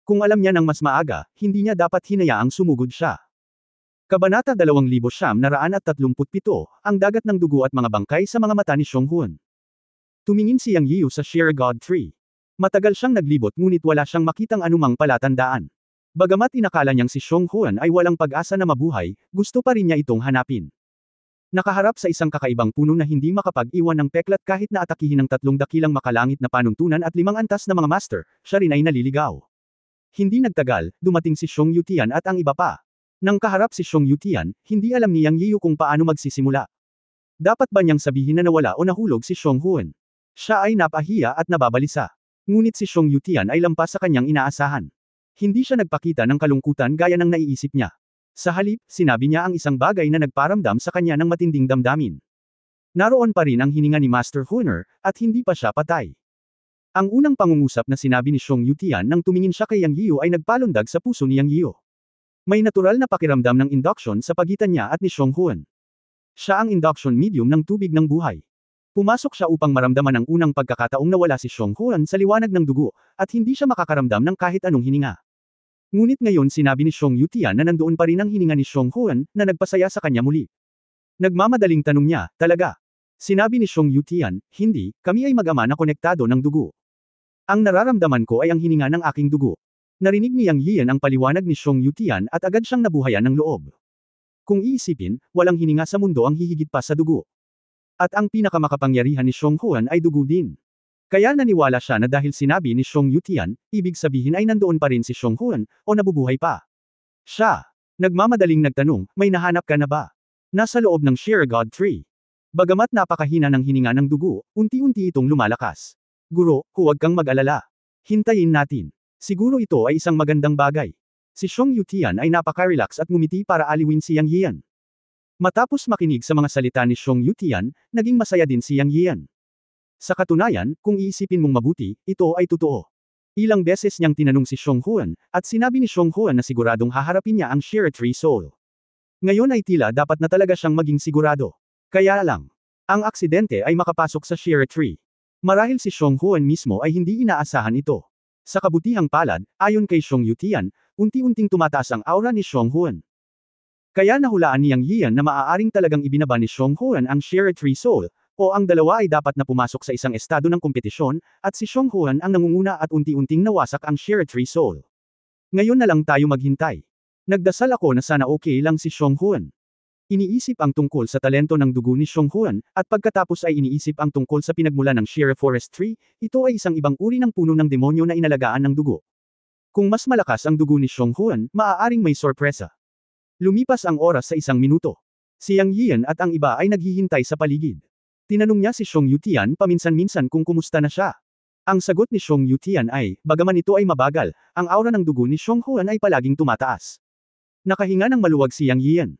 Kung alam niya ng mas maaga, hindi niya dapat hinayaang sumugod siya. Kabanata 2937, ang dagat ng dugo at mga bangkay sa mga mata ni Xiong Huan. Tumingin si Yang Yiyo sa Sheer God Tree. Matagal siyang naglibot ngunit wala siyang makitang anumang palatandaan. Bagamat inakala niyang si Xiong Huan ay walang pag-asa na mabuhay, gusto pa rin niya itong hanapin. Nakaharap sa isang kakaibang puno na hindi makapag-iwan ng peklat kahit na atakihin ng 3 dakilang makalangit na panuntunan at 5 antas na mga master, siya rin ay naliligaw. Hindi nagtagal, dumating si Xiong Yutian at ang iba pa. Nang kaharap si Xiong Yutian, hindi alam ni Yang Yiyu kung paano magsisimula. Dapat ba niyang sabihin na nawala o nahulog si Xiong Huan? Siya ay napahiya at nababalisa. Ngunit si Xiong Yutian ay lampas sa kanyang inaasahan. Hindi siya nagpakita ng kalungkutan gaya ng naiisip niya. Sa halip, sinabi niya ang isang bagay na nagparamdam sa kanya ng matinding damdamin. Naroon pa rin ang hininga ni Master Hunter, at hindi pa siya patay. Ang unang pangungusap na sinabi ni Xiong Yutian nang tumingin siya kay Yang Yiyu ay nagpalundag sa puso ni Yang Yiyu. May natural na pakiramdam ng induction sa pagitan niya at ni Xiong Huan. Siya ang induction medium ng tubig ng buhay. Pumasok siya upang maramdaman ang unang pagkakataong nawala si Xiong Huan sa liwanag ng dugo, at hindi siya makakaramdam ng kahit anong hininga. Ngunit ngayon sinabi ni Xiong Yutian na nandoon pa rin ang hininga ni Xiong Huan, na nagpasaya sa kanya muli. Nagmamadaling tanong niya, talaga? Sinabi ni Xiong Yutian, hindi, kami ay mag-ama na konektado ng dugo. Ang nararamdaman ko ay ang hininga ng aking dugo. Narinig ni Yang Yian ang paliwanag ni Xiong Yutian at agad siyang nabuhayan ng loob. Kung iisipin, walang hininga sa mundo ang hihigit pa sa dugo. At ang pinakamakapangyarihan ni Xiong Huan ay dugo din. Kaya naniwala siya na dahil sinabi ni Xiong Yutian, ibig sabihin ay nandoon pa rin si Xiong Huan, o nabubuhay pa. Siya. Nagmamadaling nagtanong, may nahanap ka na ba? Nasa loob ng Sheer God Tree. Bagamat napakahina ng hininga ng dugo, unti-unti itong lumalakas. Guro, huwag kang mag-alala. Hintayin natin. Siguro ito ay isang magandang bagay. Si Xiong Yutian ay napaka-relax at ngumiti para aliwin si Yang Yian. Matapos makinig sa mga salita ni Xiong Yutian, naging masaya din si Yang Yian. Sa katunayan, kung iisipin mong mabuti, ito ay totoo. Ilang beses niyang tinanong si Xiong Huan, at sinabi ni Xiong Huan na siguradong haharapin niya ang Sheer Tree Soul. Ngayon ay tila dapat na talaga siyang maging sigurado. Kaya lang, ang aksidente ay makapasok sa Sheer Tree. Marahil si Xiong Huan mismo ay hindi inaasahan ito. Sa kabutihang palad, ayon kay Xiong Yutian, unti-unting tumataas ang aura ni Xiong Huan. Kaya nahulaan ni Yang Yian na maaaring talagang ibinaba ni Xiong Huan ang Sheer Tree Soul, o ang dalawa ay dapat na pumasok sa isang estado ng kompetisyon, at si Xiong Huan ang nangunguna at unti-unting nawasak ang Sheer Tree Soul. Ngayon na lang tayo maghintay. Nagdasal ako na sana okay lang si Xiong Huan. Iniisip ang tungkol sa talento ng dugo ni Xiong Huan, at pagkatapos ay iniisip ang tungkol sa pinagmula ng Sheer Forest Tree, ito ay isang ibang uri ng puno ng demonyo na inalagaan ng dugo. Kung mas malakas ang dugo ni Xiong Huan, maaaring may sorpresa. Lumipas ang oras sa 1 minuto. Si Yang Yian at ang iba ay naghihintay sa paligid. Tinanong niya si Xiong Yutian paminsan-minsan kung kumusta na siya. Ang sagot ni Xiong Yutian ay, bagaman ito ay mabagal, ang aura ng dugo ni Xiong Huan ay palaging tumataas. Nakahinga ng maluwag si Yang Yian.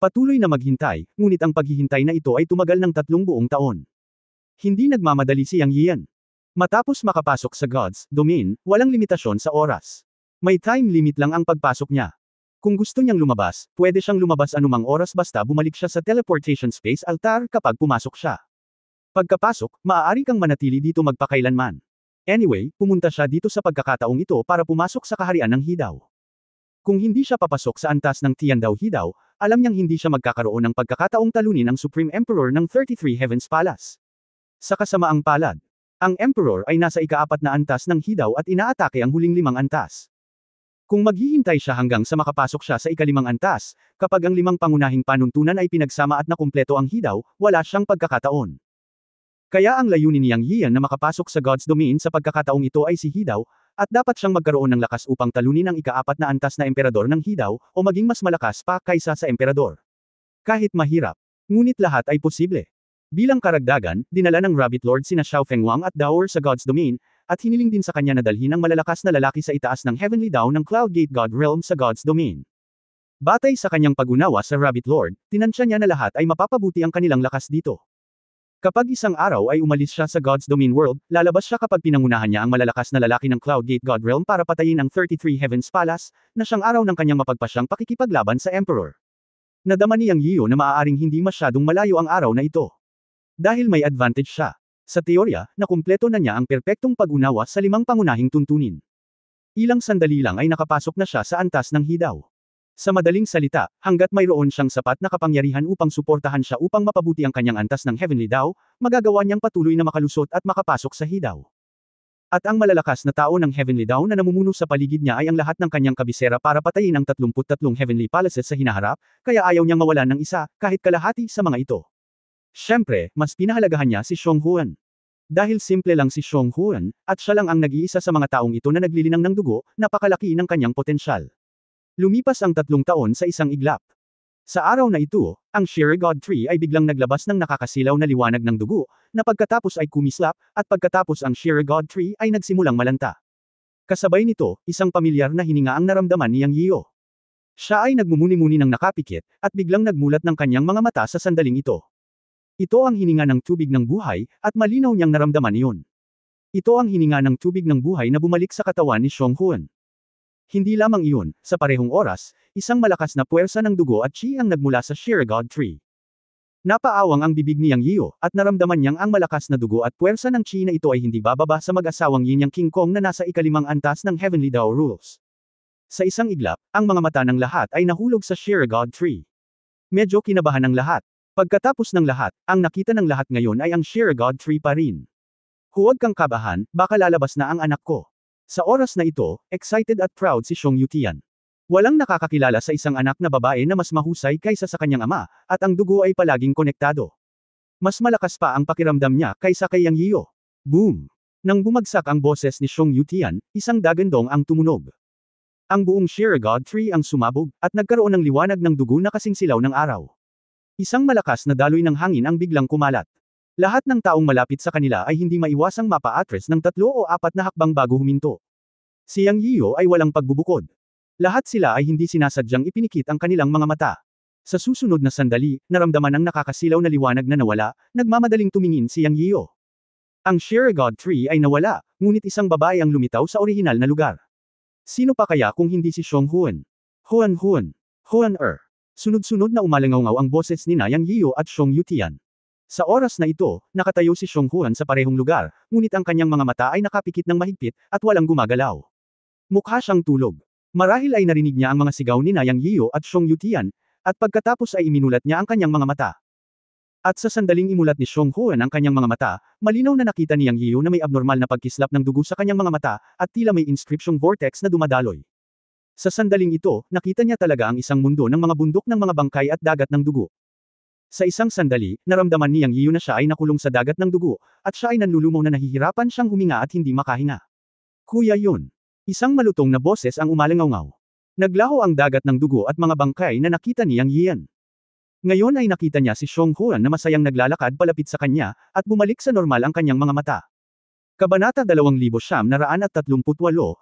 Patuloy na maghintay, ngunit ang paghihintay na ito ay tumagal ng 3 buong taon. Hindi nagmamadali si Yang Yian. Matapos makapasok sa God's Domain, walang limitasyon sa oras. May time limit lang ang pagpasok niya. Kung gusto niyang lumabas, pwede siyang lumabas anumang oras basta bumalik siya sa teleportation space altar kapag pumasok siya. Pagkapasok, maaari kang manatili dito magpakailanman. Anyway, pumunta siya dito sa pagkakataong ito para pumasok sa kaharian ng Hidaw. Kung hindi siya papasok sa antas ng Tiandaw Hidaw, alam niyang hindi siya magkakaroon ng pagkakataong talunin ang Supreme Emperor ng 33 Heavens Palace. Sa kasamaang palad, ang Emperor ay nasa ika-4 na antas ng Hidaw at inaatake ang huling 5 antas. Kung maghihintay siya hanggang sa makapasok siya sa ika-5 antas, kapag ang 5 pangunahing panuntunan ay pinagsama at nakumpleto ang Hidaw, wala siyang pagkakataon. Kaya ang layunin ni Yang Yian na makapasok sa God's Domain sa pagkakataong ito ay si Hidaw, at dapat siyang magkaroon ng lakas upang talunin ang ika-4 na antas na emperador ng Hidaw, o maging mas malakas pa kaysa sa emperador. Kahit mahirap, ngunit lahat ay posible. Bilang karagdagan, dinala ng Rabbit Lord sina Xiao Fengwang at Dower sa God's Domain, at hiniling din sa kanya na dalhin ang malalakas na lalaki sa itaas ng Heavenly Dawn ng Cloud Gate God Realm sa God's Domain. Batay sa kanyang pag-unawa sa Rabbit Lord, tinansya niya na lahat ay mapapabuti ang kanilang lakas dito. Kapag isang araw ay umalis siya sa God's Domain World, lalabas siya kapag pinangunahan niya ang malalakas na lalaki ng Cloud Gate God Realm para patayin ang 33 Heavens Palace, na siyang araw ng kanyang mapagpasyang pakikipaglaban sa Emperor. Nadama ni Yang Yiu na maaaring hindi masyadong malayo ang araw na ito. Dahil may advantage siya. Sa teorya, nakumpleto na niya ang perpektong pag-unawa sa 5 pangunahing tuntunin. Ilang sandali lang ay nakapasok na siya sa antas ng Hidaw. Sa madaling salita, hanggat mayroon siyang sapat na kapangyarihan upang suportahan siya upang mapabuti ang kanyang antas ng Heavenly Daw, magagawa niyang patuloy na makalusot at makapasok sa Hidaw. At ang malalakas na tao ng Heavenly Daw na namumuno sa paligid niya ay ang lahat ng kanyang kabisera para patayin ang 33 Heavenly Palaces sa hinaharap, kaya ayaw niyang mawalan ng isa, kahit kalahati sa mga ito. Siyempre, mas pinahalagahan niya si Xiong Huan. Dahil simple lang si Xiong Huan, at siya lang ang nag-iisa sa mga taong ito na naglilinang ng dugo, napakalaki ng kanyang potensyal. Lumipas ang 3 taon sa isang iglap. Sa araw na ito, ang Shirogod tree ay biglang naglabas ng nakakasilaw na liwanag ng dugo, na pagkatapos ay kumislap, at pagkatapos ang Shirogod tree ay nagsimulang malanta. Kasabay nito, isang pamilyar na hininga ang naramdaman ni Yang Yiyo. Siya ay nagmumuni-muni ng nakapikit, at biglang nagmulat ng kanyang mga mata sa sandaling ito. Ito ang hininga ng tubig ng buhay, at malinaw niyang naramdaman iyon. Ito ang hininga ng tubig ng buhay na bumalik sa katawan ni Xionghuan. Hindi lamang iyon, sa parehong oras, isang malakas na puwersa ng dugo at chi ang nagmula sa Shirogod tree. Napaawang ang bibig ni Yang Yiyo, at naramdaman niyang ang malakas na dugo at puwersa ng chi na ito ay hindi bababa sa mag-asawang Yin Yang King Kong na nasa ikalimang antas ng Heavenly Dao Rules. Sa isang iglap, ang mga mata ng lahat ay nahulog sa Shirogod tree. Medyo kinabahan ng lahat. Pagkatapos ng lahat, ang nakita ng lahat ngayon ay ang Shirogod tree pa rin. Huwag kang kabahan, baka lalabas na ang anak ko. Sa oras na ito, excited at proud si Xiong Yutian. Walang nakakakilala sa isang anak na babae na mas mahusay kaysa sa kanyang ama, at ang dugo ay palaging konektado. Mas malakas pa ang pakiramdam niya kaysa kay Yang Yiyo. Boom! Nang bumagsak ang boses ni Xiong Yutian, isang dagandong ang tumunog. Ang buong Shirogod tree ang sumabog, at nagkaroon ng liwanag ng dugo na kasing silaw ng araw. Isang malakas na daloy ng hangin ang biglang kumalat. Lahat ng taong malapit sa kanila ay hindi maiwasang mapa-atres ng 3 o 4 na hakbang bago huminto. Si Yang Yiyo ay walang pagbubukod. Lahat sila ay hindi sinasadyang ipinikit ang kanilang mga mata. Sa susunod na sandali, naramdaman ang nakakasilaw na liwanag na nawala, nagmamadaling tumingin si Yang Yiyo. Ang Shirogod tree ay nawala, ngunit isang babae ang lumitaw sa orihinal na lugar. Sino pa kaya kung hindi si Xionghuan? Huan. Sunod-sunod na umalangaw ang boses ni Yang Yiyo at Xiong Yutian. Sa oras na ito, nakatayo si Xionghuan sa parehong lugar, ngunit ang kanyang mga mata ay nakapikit ng mahigpit, at walang gumagalaw. Mukha siyang tulog. Marahil ay narinig niya ang mga sigaw ni Yang Yiyo at Xiong Yutian, at pagkatapos ay iminulat niya ang kanyang mga mata. At sa sandaling imulat ni Xionghuan ang kanyang mga mata, malinaw na nakita ni Yang Yiyo na may abnormal na pagkislap ng dugo sa kanyang mga mata, at tila may inscription vortex na dumadaloy. Sa sandaling ito, nakita niya talaga ang isang mundo ng mga bundok ng mga bangkay at dagat ng dugo. Sa isang sandali, naramdaman ni Yang Yiyo na siya ay nakulong sa dagat ng dugo, at siya ay nanlulumaw na nahihirapan siyang huminga at hindi makahinga. Kuya yun. Isang malutong na boses ang umalangaw. Naglaho ang dagat ng dugo at mga bangkay na nakita ni Yang Yiyan. Ngayon ay nakita niya si Xionghuan na masayang naglalakad palapit sa kanya, at bumalik sa normal ang kanyang mga mata. Kabanata 2938,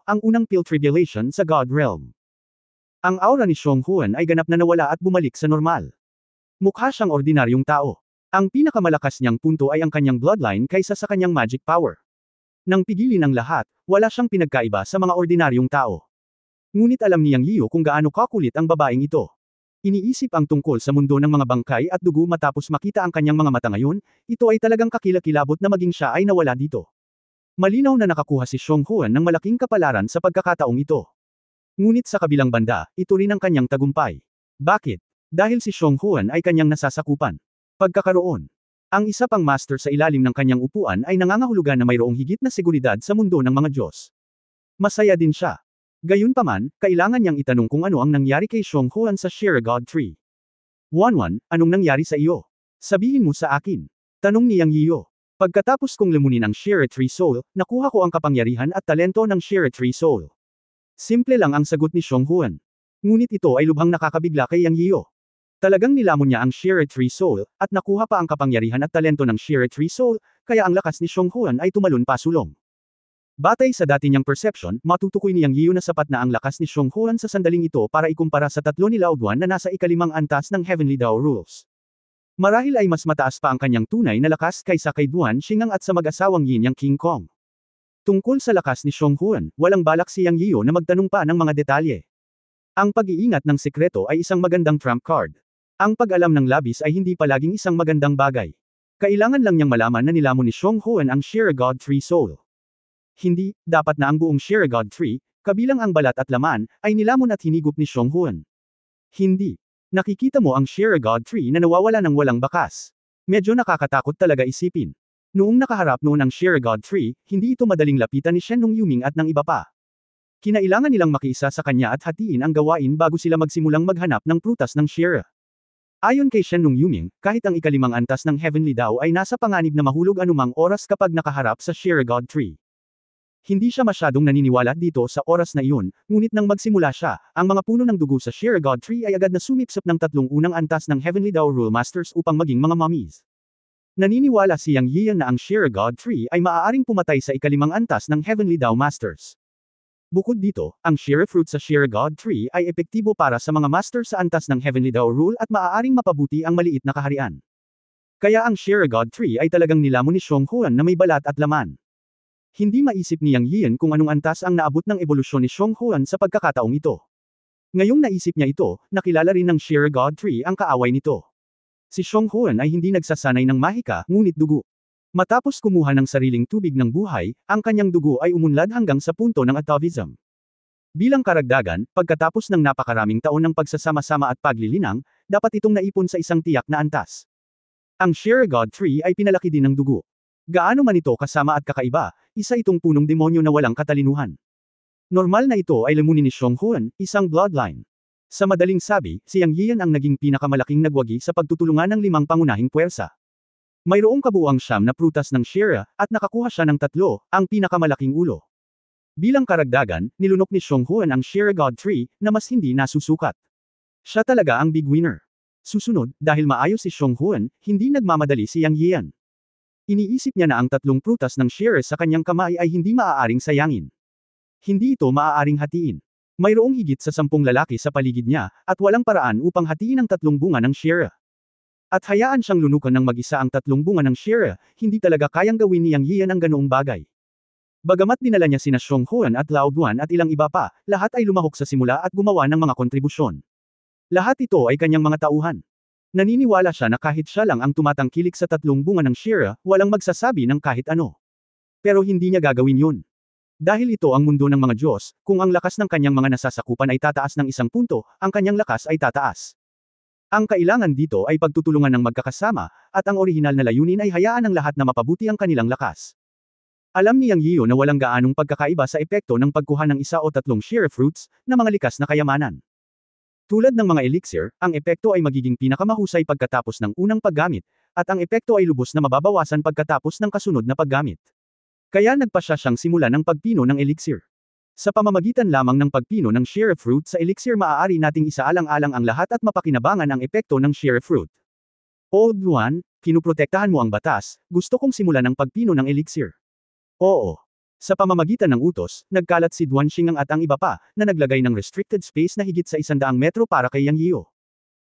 ang unang Pale Tribulation sa God Realm. Ang aura ni Xionghuan ay ganap na nawala at bumalik sa normal. Mukha siyang ordinaryong tao. Ang pinakamalakas niyang punto ay ang kanyang bloodline kaysa sa kanyang magic power. Nang pigilin ang lahat, wala siyang pinagkaiba sa mga ordinaryong tao. Ngunit alam ni Yang Yiyo kung gaano kakulit ang babaeng ito. Iniisip ang tungkol sa mundo ng mga bangkay at dugo matapos makita ang kanyang mga mata ngayon, ito ay talagang kakilakilabot na maging siya ay nawala dito. Malinaw na nakakuha si Xionghuan ng malaking kapalaran sa pagkakataong ito. Ngunit sa kabilang banda, ito rin ang kanyang tagumpay. Bakit? Dahil si Xionghuan ay kanyang nasasakupan. Pagkakaroon. Ang isa pang master sa ilalim ng kanyang upuan ay nangangahulugan na mayroong higit na seguridad sa mundo ng mga Diyos. Masaya din siya. Gayunpaman, kailangan niyang itanong kung ano ang nangyari kay Xionghuan sa Shirogod tree. Wanwan, anong nangyari sa iyo? Sabihin mo sa akin. Tanong ni Yang Yiyo. Pagkatapos kong lamunin ang Shirogod tree soul, nakuha ko ang kapangyarihan at talento ng Shirogod tree soul. Simple lang ang sagot ni Xionghuan. Ngunit ito ay lubhang nakakabigla kay Yang Yiyo. Talagang nilamon niya ang Shirogod tree soul, at nakuha pa ang kapangyarihan at talento ng Shirogod tree soul, kaya ang lakas ni Xionghuan ay tumalon pasulong. Batay sa dati niyang perception, matutukoy ni Yang Yiyo na sapat na ang lakas ni Xionghuan sa sandaling ito para ikumpara sa 3 ni Laoduan na nasa ikalimang antas ng Heavenly Dao Rules. Marahil ay mas mataas pa ang kanyang tunay na lakas kaysa kay Duan Xingang at sa mag-asawang Yin Yang King Kong. Tungkol sa lakas ni Xionghuan, walang balak si Yang Yiyo na magtanong pa ng mga detalye. Ang pag-iingat ng sekreto ay isang magandang trump card. Ang pag-alam ng labis ay hindi palaging isang magandang bagay. Kailangan lang niyang malaman na nilamon ni Xionghuan ang Shirogod tree soul. Hindi, dapat na ang buong Shirogod tree, kabilang ang balat at laman, ay nilamon at hinigop ni Xionghuan. Hindi. Nakikita mo ang Shirogod tree na nawawala ng walang bakas. Medyo nakakatakot talaga isipin. Noong nakaharap noon ang Shirogod tree, hindi ito madaling lapitan ni Shen Nongyuming at ng iba pa. Kinailangan nilang makiisa sa kanya at hatiin ang gawain bago sila magsimulang maghanap ng prutas ng Shira. Ayon kay Shen Nongyuming, kahit ang ikalimang antas ng Heavenly Dao ay nasa panganib na mahulog anumang oras kapag nakaharap sa Shirogod tree. Hindi siya masyadong naniniwala dito sa oras na iyon, ngunit nang magsimula siya, ang mga puno ng dugo sa Shira God Tree ay agad na sumipsip ng tatlong unang antas ng Heavenly Dao Rule Masters upang maging mga mummies. Naniniwala si Yang Yiyan na ang Shira God Tree ay maaaring pumatay sa ikalimang antas ng Heavenly Dao Masters. Bukod dito, ang Shira Fruit sa Shira God Tree ay epektibo para sa mga master sa antas ng Heavenly Dao Rule at maaaring mapabuti ang maliit na kaharian. Kaya ang Shira God Tree ay talagang nilamon ni Xionghuan na may balat at laman. Hindi maisip ni Yang Yiyan kung anong antas ang naabot ng ebolusyon ni Xionghuan sa pagkakataong ito. Ngayong naisip niya ito, nakilala rin ng Shira God Tree ang kaaway nito. Si Xionghuan ay hindi nagsasanay ng mahika, ngunit dugo. Matapos kumuha ng sariling tubig ng buhay, ang kanyang dugo ay umunlad hanggang sa punto ng atavism. Bilang karagdagan, pagkatapos ng napakaraming taon ng pagsasama-sama at paglilinang, dapat itong naipon sa isang tiyak na antas. Ang Shira God Tree ay pinalaki din ng dugo. Gaano man ito kasama at kakaiba, isa itong punong demonyo na walang katalinuhan. Normal na ito ay lamunin ni Xionghuan, isang bloodline. Sa madaling sabi, si Yang Yiyan ang naging pinakamalaking nagwagi sa pagtutulungan ng 5 pangunahing puwersa. Mayroong kabuuang 9 na prutas ng Shira, at nakakuha siya ng 3, ang pinakamalaking ulo. Bilang karagdagan, nilunok ni Xionghuan ang Shira God Tree, na mas hindi nasusukat. Siya talaga ang big winner. Susunod, dahil maayos si Xionghuan, hindi nagmamadali si Yang Yiyan. Iniisip niya na ang 3 prutas ng Shira sa kanyang kamay ay hindi maaaring sayangin. Hindi ito maaaring hatiin. Mayroong higit sa 10 lalaki sa paligid niya, at walang paraan upang hatiin ang 3 bunga ng Shira. At hayaan siyang lunukan ng mag-isa ang 3 bunga ng Shira, hindi talaga kayang gawin ni Yang Yiyan ang ganoong bagay. Bagamat dinala niya sina Xionghuan at Lao Duan at ilang iba pa, lahat ay lumahok sa simula at gumawa ng mga kontribusyon. Lahat ito ay kanyang mga tauhan. Naniniwala siya na kahit siya lang ang tumatangkilik sa 3 bunga ng Shira, walang magsasabi ng kahit ano. Pero hindi niya gagawin yun. Dahil ito ang mundo ng mga Diyos, kung ang lakas ng kanyang mga nasasakupan ay tataas ng 1 punto, ang kanyang lakas ay tataas. Ang kailangan dito ay pagtutulungan ng magkakasama, at ang orihinal na layunin ay hayaan ng lahat na mapabuti ang kanilang lakas. Alam ni Yang Yiyo na walang gaanong pagkakaiba sa epekto ng pagkuha ng 1 o 3 Shira fruits, na mga likas na kayamanan. Tulad ng mga elixir, ang epekto ay magiging pinakamahusay pagkatapos ng unang paggamit, at ang epekto ay lubos na mababawasan pagkatapos ng kasunod na paggamit. Kaya nagpasya siyang simula ng pagpino ng elixir. Sa pamamagitan lamang ng pagpino ng Shira fruit sa elixir maaari nating isaalang-alang ang lahat at mapakinabangan ang epekto ng Shira fruit. Old One, kinuprotektahan mo ang batas, gusto kong simulan ang pagpino ng elixir. Oo. Sa pamamagitan ng utos, nagkalat si Duan Xingang at ang iba pa, na naglagay ng restricted space na higit sa 100 metro para kay Yang Yiyo.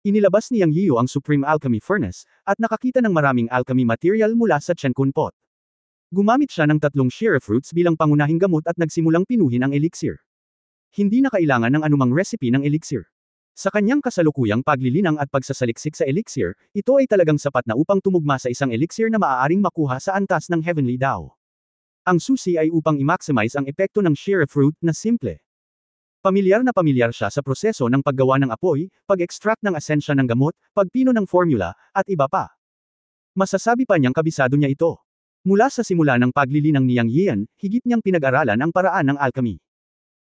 Inilabas ni Yang Yiyo ang Supreme Alchemy Furnace, at nakakita ng maraming alchemy material mula sa Chenkun Pot. Gumamit siya ng 3 Shira fruits bilang pangunahing gamot at nagsimulang pinuhin ang elixir. Hindi na kailangan ng anumang recipe ng elixir. Sa kanyang kasalukuyang paglilinang at pagsasaliksik sa elixir, ito ay talagang sapat na upang tumugma sa isang elixir na maaaring makuha sa antas ng Heavenly Dao. Ang susi ay upang i-maximize ang epekto ng Shira fruit na simple. Pamilyar siya sa proseso ng paggawa ng apoy, pag-extract ng asensya ng gamot, pagpino ng formula, at iba pa. Masasabi pa niyang kabisado niya ito. Mula sa simula ng paglilinang ni Yang Yiyan, higit niyang pinag-aralan ang paraan ng alchemy.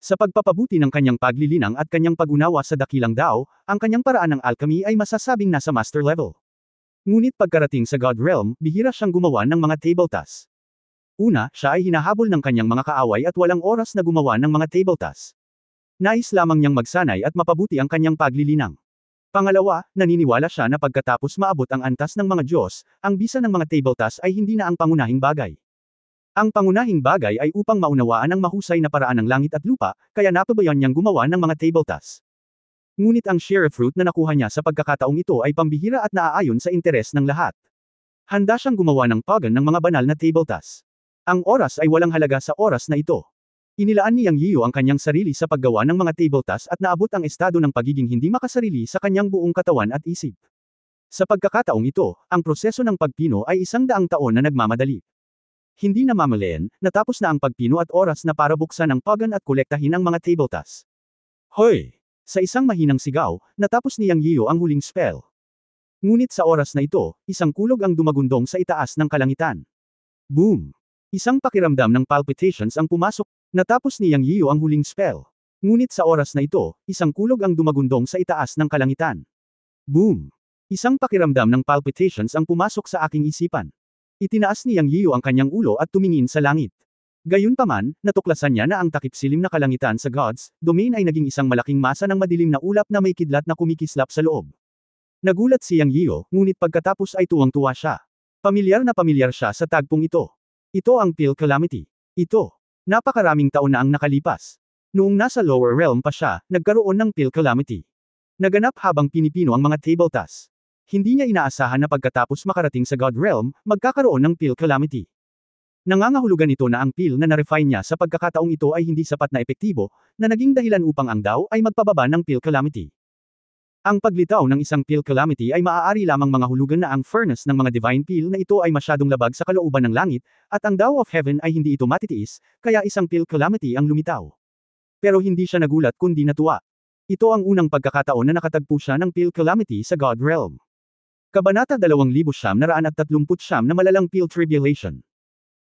Sa pagpapabuti ng kanyang paglilinang at kanyang pag-unawa sa dakilang Dao, ang kanyang paraan ng alchemy ay masasabing nasa master level. Ngunit pagkarating sa God Realm, bihira siyang gumawa ng mga table tasks. Una, siya ay hinahabol ng kanyang mga kaaway at walang oras na gumawa ng mga table tasks. Nais lamang niyang magsanay at mapabuti ang kanyang paglilinang. Pangalawa, naniniwala siya na pagkatapos maabot ang antas ng mga Diyos, ang bisa ng mga table tasks ay hindi na ang pangunahing bagay. Ang pangunahing bagay ay upang maunawaan ang mahusay na paraan ng langit at lupa, kaya napabayan niyang gumawa ng mga table tasks. Ngunit ang Shira fruit na nakuha niya sa pagkakataong ito ay pambihira at naaayon sa interes ng lahat. Handa siyang gumawa ng pagan ng mga banal na table tasks. Ang oras ay walang halaga sa oras na ito. Inilaan ni Yang Yiyo ang kanyang sarili sa paggawa ng mga table tasks at naabot ang estado ng pagiging hindi makasarili sa kanyang buong katawan at isip. Sa pagkakataong ito, ang proseso ng pagpino ay 100 taon na nagmamadali. Hindi na mamalayan, natapos na ang pagpino at oras na para buksan ang pagan at kolektahin ang mga table tasks. Hoy! Sa isang mahinang sigaw, natapos ni Yang Yiyo ang huling spell. Ngunit sa oras na ito, isang kulog ang dumagundong sa itaas ng kalangitan. Boom! Isang pakiramdam ng palpitations ang pumasok, natapos ni Yang Yiyo ang huling spell. Ngunit sa oras na ito, isang kulog ang dumagundong sa itaas ng kalangitan. Boom! Isang pakiramdam ng palpitations ang pumasok sa aking isipan. Itinaas ni Yang Yiyo ang kanyang ulo at tumingin sa langit. Gayunpaman, natuklasan niya na ang takip-silim na kalangitan sa God's domain ay naging isang malaking masa ng madilim na ulap na may kidlat na kumikislap sa loob. Nagulat si Yang Yio, ngunit pagkatapos ay tuwang-tuwa siya. Pamilyar siya sa tagpong ito. Ito ang Pale Calamity. Ito. Napakaraming taon na ang nakalipas. Noong nasa lower realm pa siya, nagkaroon ng Pale Calamity. Naganap habang pinipino ang mga table tasks. Hindi niya inaasahan na pagkatapos makarating sa God Realm, magkakaroon ng Pale Calamity. Nangangahulugan ito na ang peel na na-refine niya sa pagkakataong ito ay hindi sapat na epektibo, na naging dahilan upang ang Dao ay magpababa ng Pale Calamity. Ang paglitaw ng isang Pale Calamity ay maaari lamang mga hulugan na ang furnace ng mga divine peel na ito ay masyadong labag sa kalooban ng langit, at ang Dao of Heaven ay hindi ito matitiis, kaya isang Pale Calamity ang lumitaw. Pero hindi siya nagulat kundi natuwa. Ito ang unang pagkakataon na nakatagpo siya ng Pale Calamity sa God Realm. Kabanata 2939 na malalang Pale Tribulation.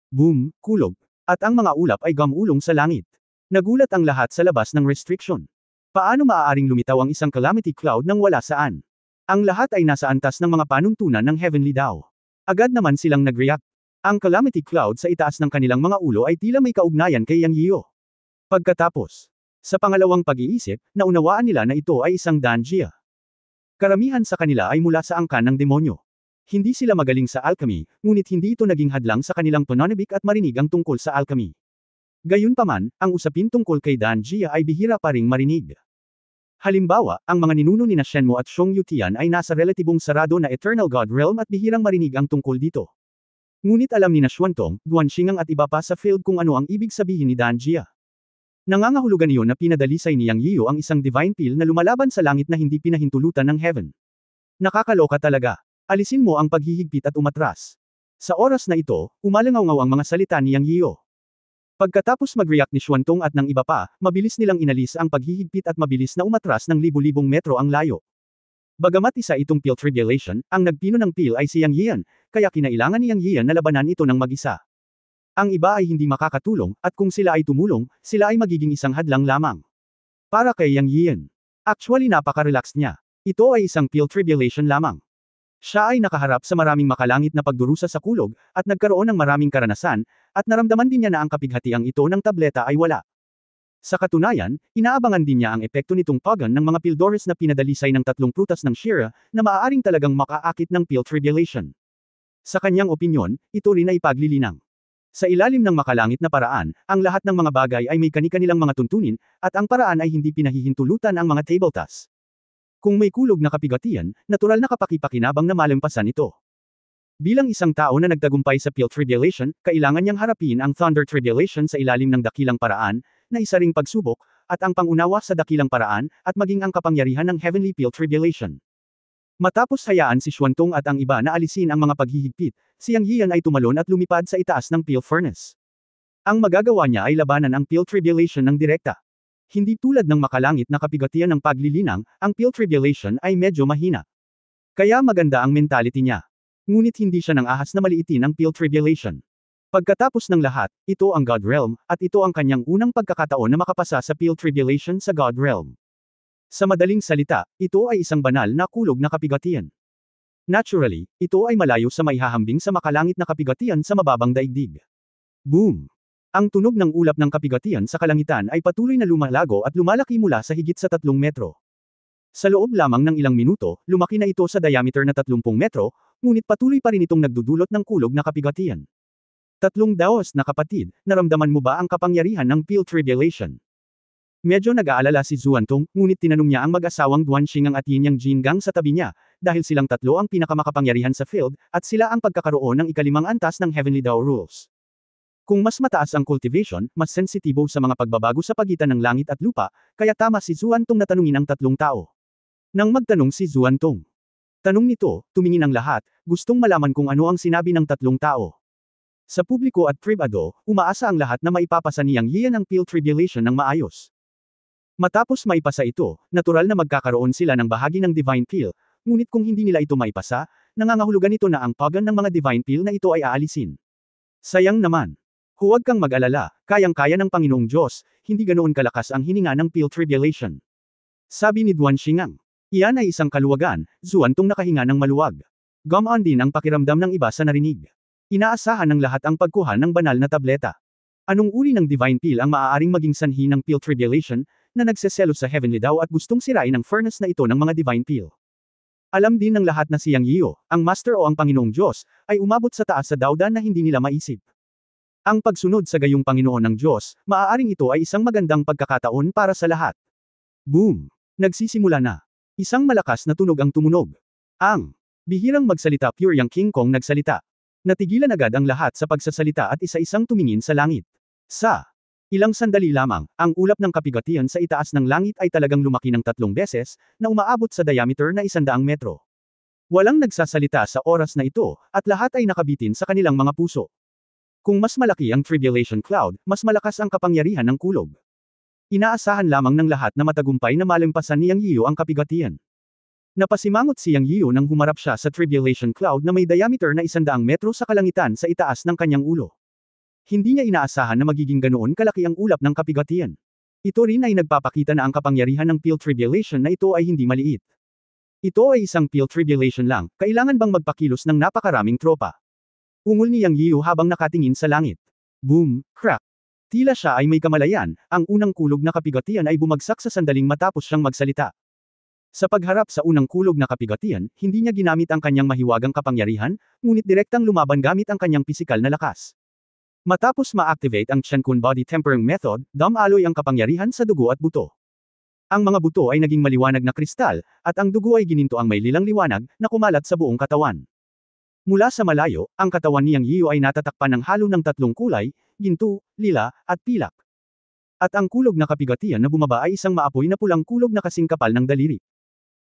Boom, kulog. At ang mga ulap ay gumulong sa langit. Nagulat ang lahat sa labas ng restriction. Paano maaaring lumitaw ang isang calamity cloud nang wala saan? Ang lahat ay nasa antas ng mga panuntunan ng Heavenly Dao. Agad naman silang nag-react. Ang calamity cloud sa itaas ng kanilang mga ulo ay tila may kaugnayan kay Yang Yio. Pagkatapos, sa pangalawang pag-iisip, naunawaan nila na ito ay isang Danjia. Karamihan sa kanila ay mula sa angkan ng demonyo. Hindi sila magaling sa alchemy, ngunit hindi ito naging hadlang sa kanilang pananabik at marinig ang tungkol sa alchemy. Gayunpaman, ang usapin tungkol kay Danjia ay bihira pa ring marinig. Halimbawa, ang mga ninuno ni Shenmue at Xiong Yutian ay nasa relatibong sarado na Eternal God Realm at bihirang marinig ang tungkol dito. Ngunit alam ni Xuantong, Guanxingang at iba pa sa field kung ano ang ibig sabihin ni Danjia. Nangangahulugan iyon na pinadalisay ni Yang Yio ang isang divine peel na lumalaban sa langit na hindi pinahintulutan ng heaven. Nakakaloka talaga. Alisin mo ang paghihigpit at umatras. Sa oras na ito, umalangaw-ngaw ang mga salita ni Yang Yio. Pagkatapos mag-react ni Xuantong at ng iba pa, mabilis nilang inalis ang paghihigpit at mabilis na umatras ng libu-libong metro ang layo. Bagamat isa itong Pale Tribulation, ang nagpino ng peel ay si Yang Yian, kaya kinailangan ni Yang Yian na labanan ito ng mag-isa. Ang iba ay hindi makakatulong, at kung sila ay tumulong, sila ay magiging isang hadlang lamang. Para kay Yang Yian. Actually napaka-relaxed niya. Ito ay isang Pale Tribulation lamang. Siya ay nakaharap sa maraming makalangit na pagdurusa sa kulog, at nagkaroon ng maraming karanasan, at naramdaman din niya na ang kapighatiang ito ng tableta ay wala. Sa katunayan, inaabangan din niya ang epekto nitong pagan ng mga pildores na pinadalisay ng 3 prutas ng Shira, na maaaring talagang makaakit ng Pale Tribulation. Sa kanyang opinyon, ito rin ay paglilinang. Sa ilalim ng makalangit na paraan, ang lahat ng mga bagay ay may kani-kanilang mga tuntunin, at ang paraan ay hindi pinahihintulutan ang mga table tasks. Kung may kulog na kapigatian, natural na kapakipakinabang na malampasan ito. Bilang isang tao na nagtagumpay sa Pale Tribulation, kailangan niyang harapin ang Thunder Tribulation sa ilalim ng dakilang paraan, na isa ring pagsubok, at ang pangunawa sa dakilang paraan, at maging ang kapangyarihan ng Heavenly Pale Tribulation. Matapos hayaan si Xuantong at ang iba na alisin ang mga paghihigpit, si Yang Yian ay tumalon at lumipad sa itaas ng Pale Furnace. Ang magagawa niya ay labanan ang Pale Tribulation ng direkta. Hindi tulad ng makalangit na kapigatian ng paglilinang, ang Pale Tribulation ay medyo mahina. Kaya maganda ang mentality niya. Ngunit hindi siya nang ahas na maliitin ang Pale Tribulation. Pagkatapos ng lahat, ito ang God Realm, at ito ang kanyang unang pagkakataon na makapasa sa Pale Tribulation sa God Realm. Sa madaling salita, ito ay isang banal na kulog na kapigatian. Naturally, ito ay malayo sa maihahambing sa makalangit na kapigatian sa mababang daigdig. Boom! Ang tunog ng ulap ng kapigatian sa kalangitan ay patuloy na lumalago at lumalaki mula sa higit sa 3 metro. Sa loob lamang ng ilang minuto, lumaki na ito sa diameter na 30 metro, ngunit patuloy pa rin itong nagdudulot ng kulog na kapigatian. 3 daos na kapatid, naramdaman mo ba ang kapangyarihan ng Pale Tribulation? Medyo nag-aalala si Xuantong, ngunit tinanong niya ang mag-asawang Guanxingang at Yin Yang Jingang sa tabi niya, dahil silang tatlo ang pinakamakapangyarihan sa field, at sila ang pagkakaroon ng ikalimang antas ng Heavenly Dao Rules. Kung mas mataas ang cultivation, mas sensitibo sa mga pagbabago sa pagitan ng langit at lupa, kaya tama si Xuantong na tanungin ang 3 tao. Nang magtanong si Xuantong. Tanong nito, tumingin ang lahat, gustong malaman kung ano ang sinabi ng 3 tao. Sa publiko at pribado, umaasa ang lahat na maipapasa ni Yang Yian ang Pale Tribulation ng maayos. Matapos maipasa ito, natural na magkakaroon sila ng bahagi ng Divine Peel, ngunit kung hindi nila ito maipasa, nangangahulugan ito na ang pagan ng mga Divine Peel na ito ay aalisin. Sayang naman. Huwag kang mag-alala, kayang-kaya ng Panginoong Diyos, hindi ganoon kalakas ang hininga ng Pale Tribulation. Sabi ni Guanxingang. Iyan ay isang kaluwagan, Xuantong nakahinga ng maluwag. Gumaan din ang pakiramdam ng iba sa narinig. Inaasahan ng lahat ang pagkuha ng banal na tableta. Anong uri ng divine peel ang maaaring maging sanhi ng peel tribulation, na nagseselos sa heavenly daw at gustong sirain ang furnace na ito ng mga divine peel? Alam din ng lahat na si Yang Yiu, ang Master o ang Panginoong Diyos, ay umabot sa taas sa dawdan na hindi nila maisip. Ang pagsunod sa gayong Panginoon ng Diyos, maaaring ito ay isang magandang pagkakataon para sa lahat. Boom! Nagsisimula na. Isang malakas na tunog ang tumunog. Ang bihirang magsalita Pure Yang King Kong nagsalita. Natigilan agad ang lahat sa pagsasalita at isa-isang tumingin sa langit. Sa ilang sandali lamang, ang ulap ng kapigatian sa itaas ng langit ay talagang lumaki ng 3 beses, na umaabot sa diameter na 100 metro. Walang nagsasalita sa oras na ito, at lahat ay nakabitin sa kanilang mga puso. Kung mas malaki ang tribulation cloud, mas malakas ang kapangyarihan ng kulog. Inaasahan lamang ng lahat na matagumpay na malampasan ni Yang Yiu ang kapigatian. Napasimangot si Yang Yiu nang humarap siya sa tribulation cloud na may diameter na 100 metro sa kalangitan sa itaas ng kanyang ulo. Hindi niya inaasahan na magiging ganoon kalaki ang ulap ng kapigatian. Ito rin ay nagpapakita na ang kapangyarihan ng peel tribulation na ito ay hindi maliit. Ito ay isang peel tribulation lang, kailangan bang magpakilos ng napakaraming tropa? Ungol ni Yang Yiu habang nakatingin sa langit. Boom! Crack! Tila siya ay may kamalayan, ang unang kulog na kapigatian ay bumagsak sa sandaling matapos siyang magsalita. Sa pagharap sa unang kulog na kapigatian, hindi niya ginamit ang kanyang mahiwagang kapangyarihan, ngunit direktang lumaban gamit ang kanyang pisikal na lakas. Matapos ma-activate ang Chen Kun Body Tempering Method, dumaloy ang kapangyarihan sa dugo at buto. Ang mga buto ay naging maliwanag na kristal, at ang dugo ay gininto ang may lilang liwanag, na kumalat sa buong katawan. Mula sa malayo, ang katawan ni Yang Yiu ay natatakpan ng halo ng 3 kulay, ginto, lila, at pilak. At ang kulog na kapigatian na bumaba ay isang maapoy na pulang kulog na kasing kapal ng daliri.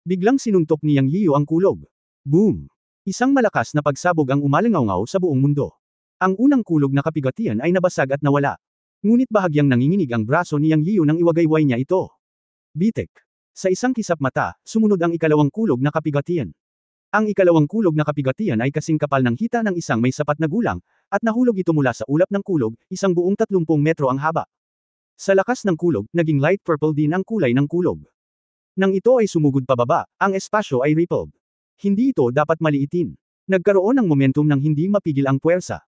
Biglang sinuntok ni Yang Yiu ang kulog. Boom! Isang malakas na pagsabog ang umalingaw sa buong mundo. Ang unang kulog na kapigatian ay nabasag at nawala. Ngunit bahagyang nanginginig ang braso ni Yang Yiu nang iwagayway niya ito. Bitek. Sa isang kisap mata, sumunod ang ikalawang kulog na kapigatian. Ang ikalawang kulog na kapigatian ay kasing kapal ng hita ng isang may sapat na gulang, at nahulog ito mula sa ulap ng kulog, isang buong 30 metro ang haba. Sa lakas ng kulog, naging light purple din ang kulay ng kulog. Nang ito ay sumugod pababa, ang espasyo ay rippled. Hindi ito dapat maliitin. Nagkaroon ng momentum nang hindi mapigil ang puwersa.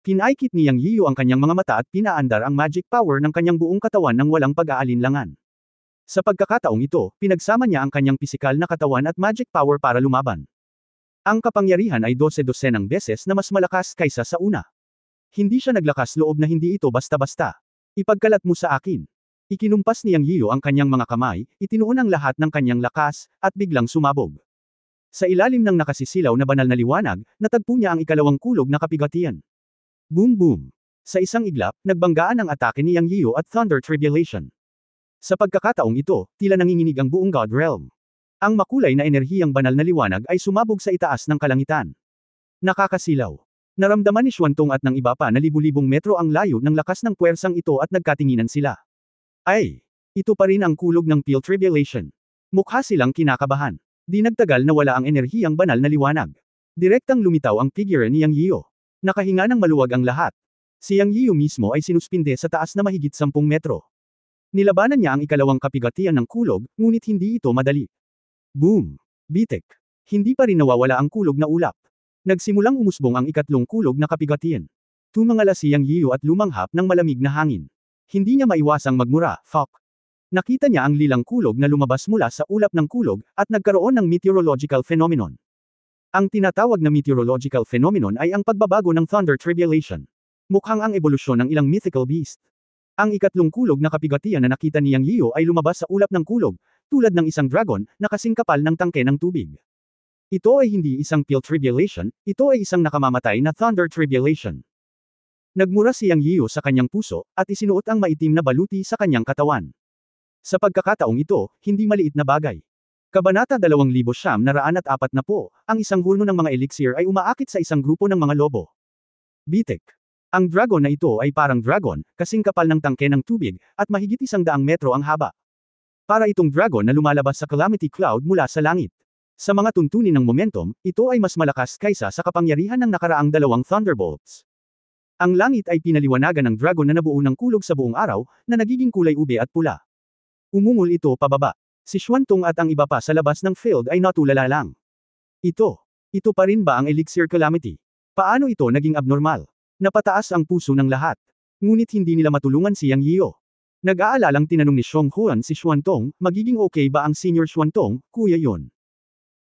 Pinaikit ni Yang Yiu ang kanyang mga mata at pinaandar ang magic power ng kanyang buong katawan ng walang pag-aalinlangan. Sa pagkakataong ito, pinagsama niya ang kanyang pisikal na katawan at magic power para lumaban. Ang kapangyarihan ay 12-dosenang beses na mas malakas kaysa sa una. Hindi siya naglakas loob na hindi ito basta-basta. Ipagkalat mo sa akin. Ikinumpas ni Yang Yiu ang kanyang mga kamay, itinuon ang lahat ng kanyang lakas, at biglang sumabog. Sa ilalim ng nakasisilaw na banal na liwanag, natagpo niya ang ikalawang kulog na kapigatian. Boom boom! Sa isang iglap, nagbanggaan ang atake ni Yang Yiu at Thunder Tribulation. Sa pagkakataong ito, tila nanginginig ang buong God Realm. Ang makulay na enerhiyang banal na liwanag ay sumabog sa itaas ng kalangitan. Nakakasilaw. Naramdaman ni Xuantong at ng iba pa na libu-libong metro ang layo ng lakas ng puwersang ito at nagkatinginan sila. Ay! Ito pa rin ang kulog ng Peel Tribulation. Mukha silang kinakabahan. Di nagtagal na wala ang enerhiyang banal na liwanag. Direktang lumitaw ang figure ni Yang Yiu. Nakahinga ng maluwag ang lahat. Si Yang Yiu mismo ay sinuspinde sa taas na mahigit 10 metro. Nilabanan niya ang ikalawang kapigatian ng kulog, ngunit hindi ito madali. Boom! Bitek. Hindi pa rin nawawala ang kulog na ulap. Nagsimulang umusbong ang ikatlong kulog na kapigatian. Tumangala si Yang Yiu at lumanghap ng malamig na hangin. Hindi niya maiwasang magmura, fuck. Nakita niya ang lilang kulog na lumabas mula sa ulap ng kulog, at nagkaroon ng meteorological phenomenon. Ang tinatawag na meteorological phenomenon ay ang pagbabago ng Thunder Tribulation. Mukhang ang ebolusyon ng ilang mythical beast. Ang ikatlong kulog na kapigatian na nakita ni Yang Yiu ay lumabas sa ulap ng kulog, tulad ng isang dragon, na kasing kapal ng tangke ng tubig. Ito ay hindi isang Peel Tribulation, ito ay isang nakamamatay na Thunder Tribulation. Nagmura si Yang Yiu sa kanyang puso, at isinuot ang maitim na baluti sa kanyang katawan. Sa pagkakataong ito, hindi maliit na bagay. Kabanata 2940, ang isang hurno ng mga elixir ay umaakit sa isang grupo ng mga lobo. Bitek. Ang dragon na ito ay parang dragon, kasing kapal ng tangke ng tubig, at mahigit 100 metro ang haba. Para itong dragon na lumalabas sa calamity cloud mula sa langit. Sa mga tuntunin ng momentum, ito ay mas malakas kaysa sa kapangyarihan ng nakaraang 2 thunderbolts. Ang langit ay pinaliwanagan ng dragon na nabuo ng kulog sa buong araw, na nagiging kulay ube at pula. Umungol ito pababa. Si Xuantong at ang iba pa sa labas ng field ay natulala lang. Ito pa rin ba ang Elixir Calamity? Paano ito naging abnormal? Napataas ang puso ng lahat. Ngunit hindi nila matulungan si Yang Yio. Nag-aalalang tinanong ni Xiong Huan si Xuantong, magiging okay ba ang senior Xuantong, kuya yun?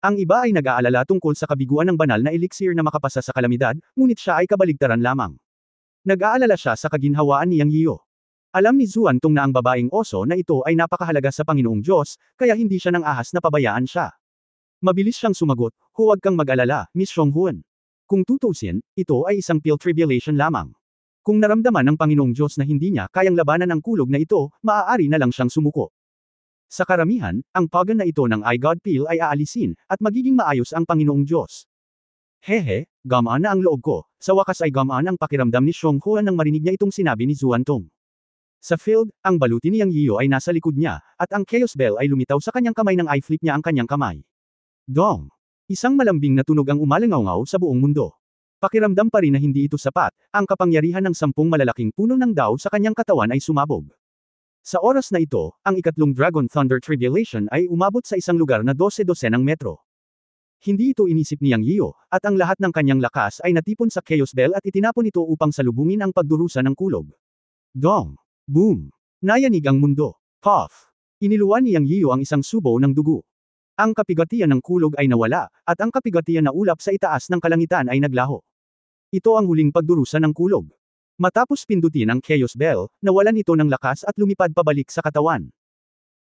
Ang iba ay nag-aalala tungkol sa kabiguan ng banal na elixir na makapasa sa kalamidad, ngunit siya ay kabaligtaran lamang. Nag-aalala siya sa kaginhawaan ni Yang Yio. Alam ni Xuantong na ang babaeng oso na ito ay napakahalaga sa Panginoong Diyos, kaya hindi siya nang ahas na pabayaan siya. Mabilis siyang sumagot, huwag kang mag-alala, Miss Xionghuan. Kung tutusin, ito ay isang pill tribulation lamang. Kung naramdaman ng Panginoong Diyos na hindi niya kayang labanan ang kulog na ito, maaari na lang siyang sumuko. Sa karamihan, ang pagan na ito ng iGod pill ay aalisin, at magiging maayos ang Panginoong Diyos. Hehe, gamaan na ang loob ko, sa wakas ay gamaan ang pakiramdam ni Xionghuan nang marinig niya itong sinabi ni Xuantong. Sa field, ang baluti ni Yang Yio ay nasa likod niya, at ang Chaos Bell ay lumitaw sa kanyang kamay nang i-flip niya ang kanyang kamay. Dong! Isang malambing na tunog ang umalingaw sa buong mundo. Pakiramdam pa rin na hindi ito sapat, ang kapangyarihan ng 10 malalaking puno ng Dao sa kanyang katawan ay sumabog. Sa oras na ito, ang ikatlong Dragon Thunder Tribulation ay umabot sa isang lugar na 12-12 metro. Hindi ito inisip ni Yang Yio, at ang lahat ng kanyang lakas ay natipon sa Chaos Bell at itinapon ito upang salubungin ang pagdurusa ng kulog. Dong! Boom! Nayanig ang mundo. Puff! Iniluwan ni Yang Yio ang isang subo ng dugo. Ang kapigatian ng kulog ay nawala, at ang kapigatian na ulap sa itaas ng kalangitan ay naglaho. Ito ang huling pagdurusa ng kulog. Matapos pindutin ang Chaos Bell, nawalan ito ng lakas at lumipad pabalik sa katawan.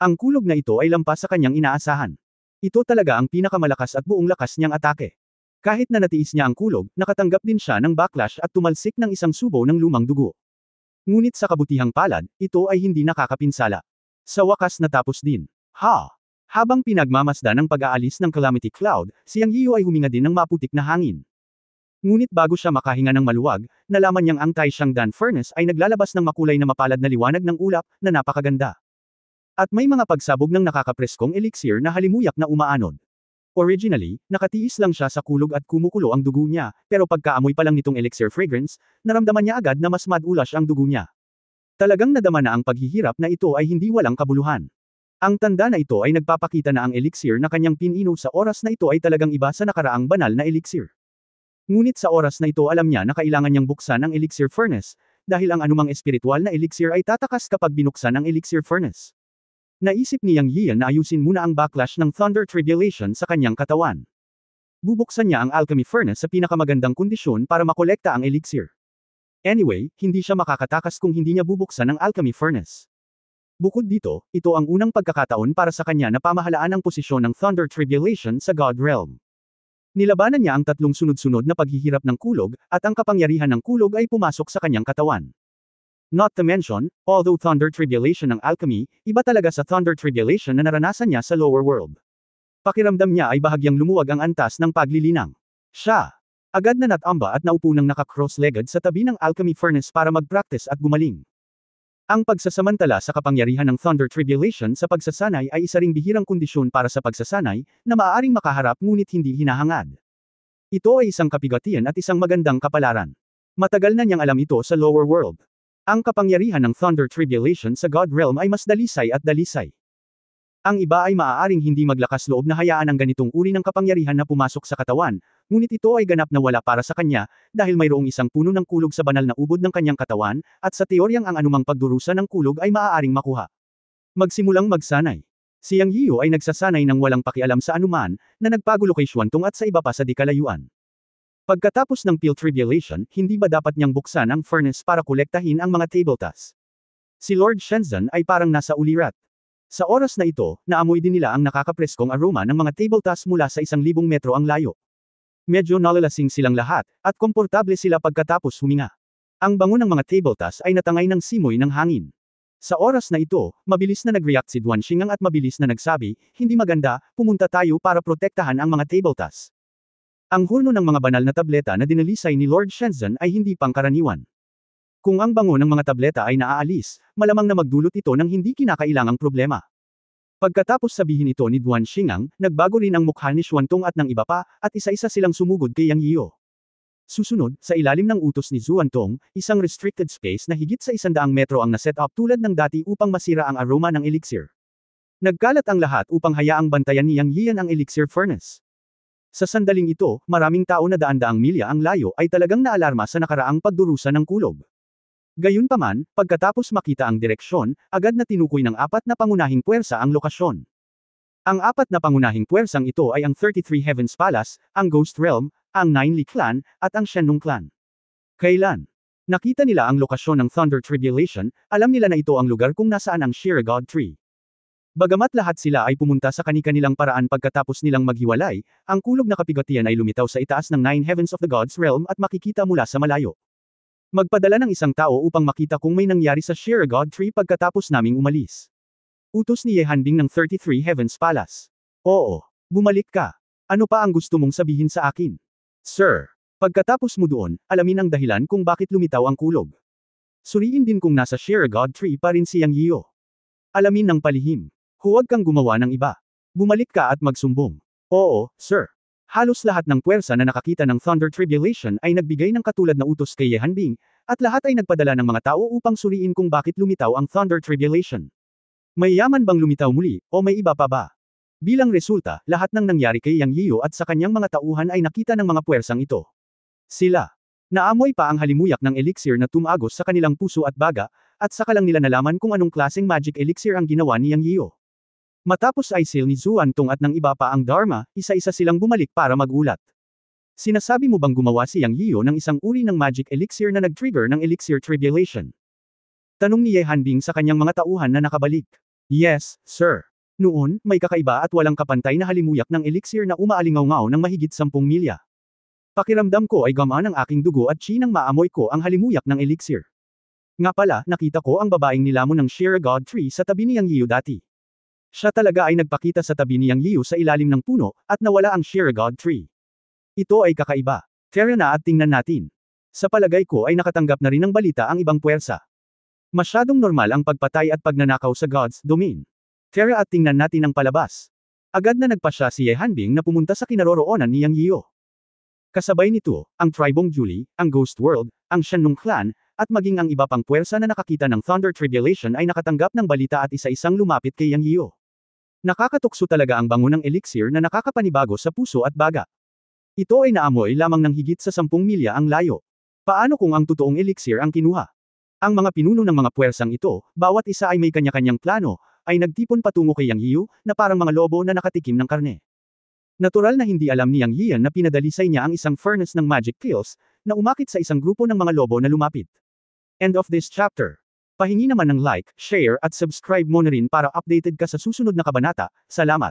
Ang kulog na ito ay lampas sa kanyang inaasahan. Ito talaga ang pinakamalakas at buong lakas niyang atake. Kahit na natiis niya ang kulog, nakatanggap din siya ng backlash at tumalsik ng isang subo ng lumang dugo. Ngunit sa kabutihang palad, ito ay hindi nakakapinsala. Sa wakas natapos din. Habang pinagmamasdan ng pag-aalis ng Calamity Cloud, si Yang Yio ay huminga din ng maputik na hangin. Ngunit bago siya makahinga ng maluwag, nalaman niyang ang Taishandan Furnace ay naglalabas ng makulay na mapalad na liwanag ng ulap, na napakaganda. At may mga pagsabog ng nakakapreskong elixir na halimuyak na umaanod. Originally, nakatiis lang siya sa kulog at kumukulo ang dugo niya, pero pagkaamoy pa lang nitong elixir fragrance, naramdaman niya agad na mas madulas ang dugo niya. Talagang nadama na ang paghihirap na ito ay hindi walang kabuluhan. Ang tanda na ito ay nagpapakita na ang elixir na kanyang pinino sa oras na ito ay talagang iba sa nakaraang banal na elixir. Ngunit sa oras na ito alam niya na kailangan niyang buksan ang elixir furnace, dahil ang anumang espiritual na elixir ay tatakas kapag binuksan ang elixir furnace. Naisip ni Yang Yian na ayusin muna ang backlash ng Thunder Tribulation sa kanyang katawan. Bubuksan niya ang alchemy furnace sa pinakamagandang kondisyon para makolekta ang elixir. Anyway, hindi siya makakatakas kung hindi niya bubuksan ang alchemy furnace. Bukod dito, ito ang unang pagkakataon para sa kanya na pamahalaan ang posisyon ng Thunder Tribulation sa God Realm. Nilabanan niya ang tatlong sunod-sunod na paghihirap ng kulog, at ang kapangyarihan ng kulog ay pumasok sa kanyang katawan. Not to mention, although Thunder Tribulation ng alchemy, iba talaga sa Thunder Tribulation na naranasan niya sa lower world. Pakiramdam niya ay bahagyang lumuwag ang antas ng paglilinang. Siya agad na natamba at naupo ng naka-cross-legged sa tabi ng alchemy furnace para mag-practice at gumaling. Ang pagsasamantala sa kapangyarihan ng Thunder Tribulation sa pagsasanay ay isa ring bihirang kondisyon para sa pagsasanay, na maaaring makaharap ngunit hindi hinahangad. Ito ay isang kapigatian at isang magandang kapalaran. Matagal na niyang alam ito sa lower world. Ang kapangyarihan ng Thunder Tribulation sa God Realm ay mas dalisay at dalisay. Ang iba ay maaaring hindi maglakas loob na hayaan ang ganitong uri ng kapangyarihan na pumasok sa katawan, ngunit ito ay ganap na wala para sa kanya, dahil mayroong isang puno ng kulog sa banal na ubod ng kanyang katawan, at sa teoryang ang anumang pagdurusa ng kulog ay maaaring makuha. Magsimulang magsanay. Si Yang Yio ay nagsasanay ng walang pakialam sa anuman, na nagpagulo kay Xuantong at sa iba pa sa di kalayuan. Pagkatapos ng Pill Tribulation, hindi ba dapat niyang buksan ang furnace para kolektahin ang mga tabletas? Si Lord Shenzhen ay parang nasa ulirat. Sa oras na ito, naamoy din nila ang nakakapreskong aroma ng mga tabletas mula sa 1,000 metro ang layo. Medyo nalalasing silang lahat, at komportable sila pagkatapos huminga. Ang bango ng mga tabletas ay natangay ng simoy ng hangin. Sa oras na ito, mabilis na nag-react si Duan Xingang at mabilis na nagsabi, hindi maganda, pumunta tayo para protektahan ang mga tabletas. Ang hurno ng mga banal na tableta na dinalisay ni Lord Shenzhen ay hindi pangkaraniwan. Kung ang bango ng mga tableta ay naaalis, malamang na magdulot ito ng hindi kinakailangang problema. Pagkatapos sabihin ito ni Duan Xingang, nagbago rin ang mukha ni Xuantong at ng iba pa, at isa-isa silang sumugod kay Yang Yio. Susunod, sa ilalim ng utos ni Xuantong, isang restricted space na higit sa 100 metro ang naset up tulad ng dati upang masira ang aroma ng elixir. Nagkalat ang lahat upang hayaang bantayan ni Yang Yian ang elixir furnace. Sa sandaling ito, maraming tao na daan-daang milya ang layo ay talagang naalarma sa nakaraang pagdurusa ng kulog. Gayunpaman, pagkatapos makita ang direksyon, agad na tinukoy ng apat na pangunahing puwersa ang lokasyon. Ang apat na pangunahing puwersang ito ay ang 33 Heavens Palace, ang Ghost Realm, ang Nine Li Clan, at ang Shenlong Clan. Kailan nakita nila ang lokasyon ng Thunder Tribulation, alam nila na ito ang lugar kung nasaan ang Sheer God Tree. Bagamat lahat sila ay pumunta sa kani-kanilang paraan pagkatapos nilang maghiwalay, ang kulog na kapigatian ay lumitaw sa itaas ng Nine Heavens of the God's Realm at makikita mula sa malayo. Magpadala ng isang tao upang makita kung may nangyari sa Sheer God Tree pagkatapos naming umalis. Utos ni Ye Hanbing ng 33 Heavens Palace. Oo, bumalik ka. Ano pa ang gusto mong sabihin sa akin? Sir, pagkatapos mo doon, alamin ang dahilan kung bakit lumitaw ang kulog. Suriin din kung nasa Sheer God Tree pa rin si Yang Yio. Alamin ng palihim. Huwag kang gumawa ng iba. Bumalik ka at magsumbong. Oo, sir. Halos lahat ng puwersa na nakakita ng Thunder Tribulation ay nagbigay ng katulad na utos kay Ye Hanbing, at lahat ay nagpadala ng mga tao upang suriin kung bakit lumitaw ang Thunder Tribulation. May yaman bang lumitaw muli, o may iba pa ba? Bilang resulta, lahat ng nangyari kay Yang Yio at sa kanyang mga tauhan ay nakita ng mga puwersang ito. Sila. Naamoy pa ang halimuyak ng elixir na tumagos sa kanilang puso at baga, at saka lang nila nalaman kung anong klaseng magic elixir ang ginawa ni Yang Yio. Matapos ay seal ni Zuan Tong at ng iba pa ang Dharma, isa-isa silang bumalik para magulat. Sinasabi mo bang gumawa si Yang Yio ng isang uri ng magic elixir na nag-trigger ng elixir tribulation? Tanong ni Ye Hanbing sa kanyang mga tauhan na nakabalik. Yes, sir. Noon, may kakaiba at walang kapantay na halimulyak ng elixir na umaalingaw-ngaw ng mahigit 10 milya. Pakiramdam ko ay gamaan ang aking dugo at nang maamoy ko ang halimuyak ng elixir. Nga pala, nakita ko ang babaeng nilamon ng Sheer God Tree sa tabi ni Yang Yio dati. Siya talaga ay nagpakita sa tabi ni Yang Yio sa ilalim ng puno, at nawala ang Sheer God Tree. Ito ay kakaiba. Tara na at tingnan natin. Sa palagay ko ay nakatanggap na rin ng balita ang ibang puwersa. Masyadong normal ang pagpatay at pagnanakaw sa God's domain. Tara at tingnan natin ang palabas. Agad na nagpasya si Ye Hanbing na pumunta sa kinaroroonan ni Yang Yio. Kasabay nito, ang Tribong Julie, ang Ghost World, ang Shenlong Clan, at maging ang iba pang puwersa na nakakita ng Thunder Tribulation ay nakatanggap ng balita at isa-isang lumapit kay Yang Yio. Nakakatukso talaga ang bango ng elixir na nakakapanibago sa puso at baga. Ito ay naamoy lamang ng higit sa 10 milya ang layo. Paano kung ang totoong elixir ang kinuha? Ang mga pinuno ng mga puwersang ito, bawat isa ay may kanya-kanyang plano, ay nagtipon patungo kay Yang Yio, na parang mga lobo na nakatikim ng karne. Natural na hindi alam ni Yang Yian na pinadalisay niya ang isang furnace ng magic pills, na umakit sa isang grupo ng mga lobo na lumapit. End of this chapter. Pahingi naman ng like, share at subscribe mo na rin para updated ka sa susunod na kabanata. Salamat.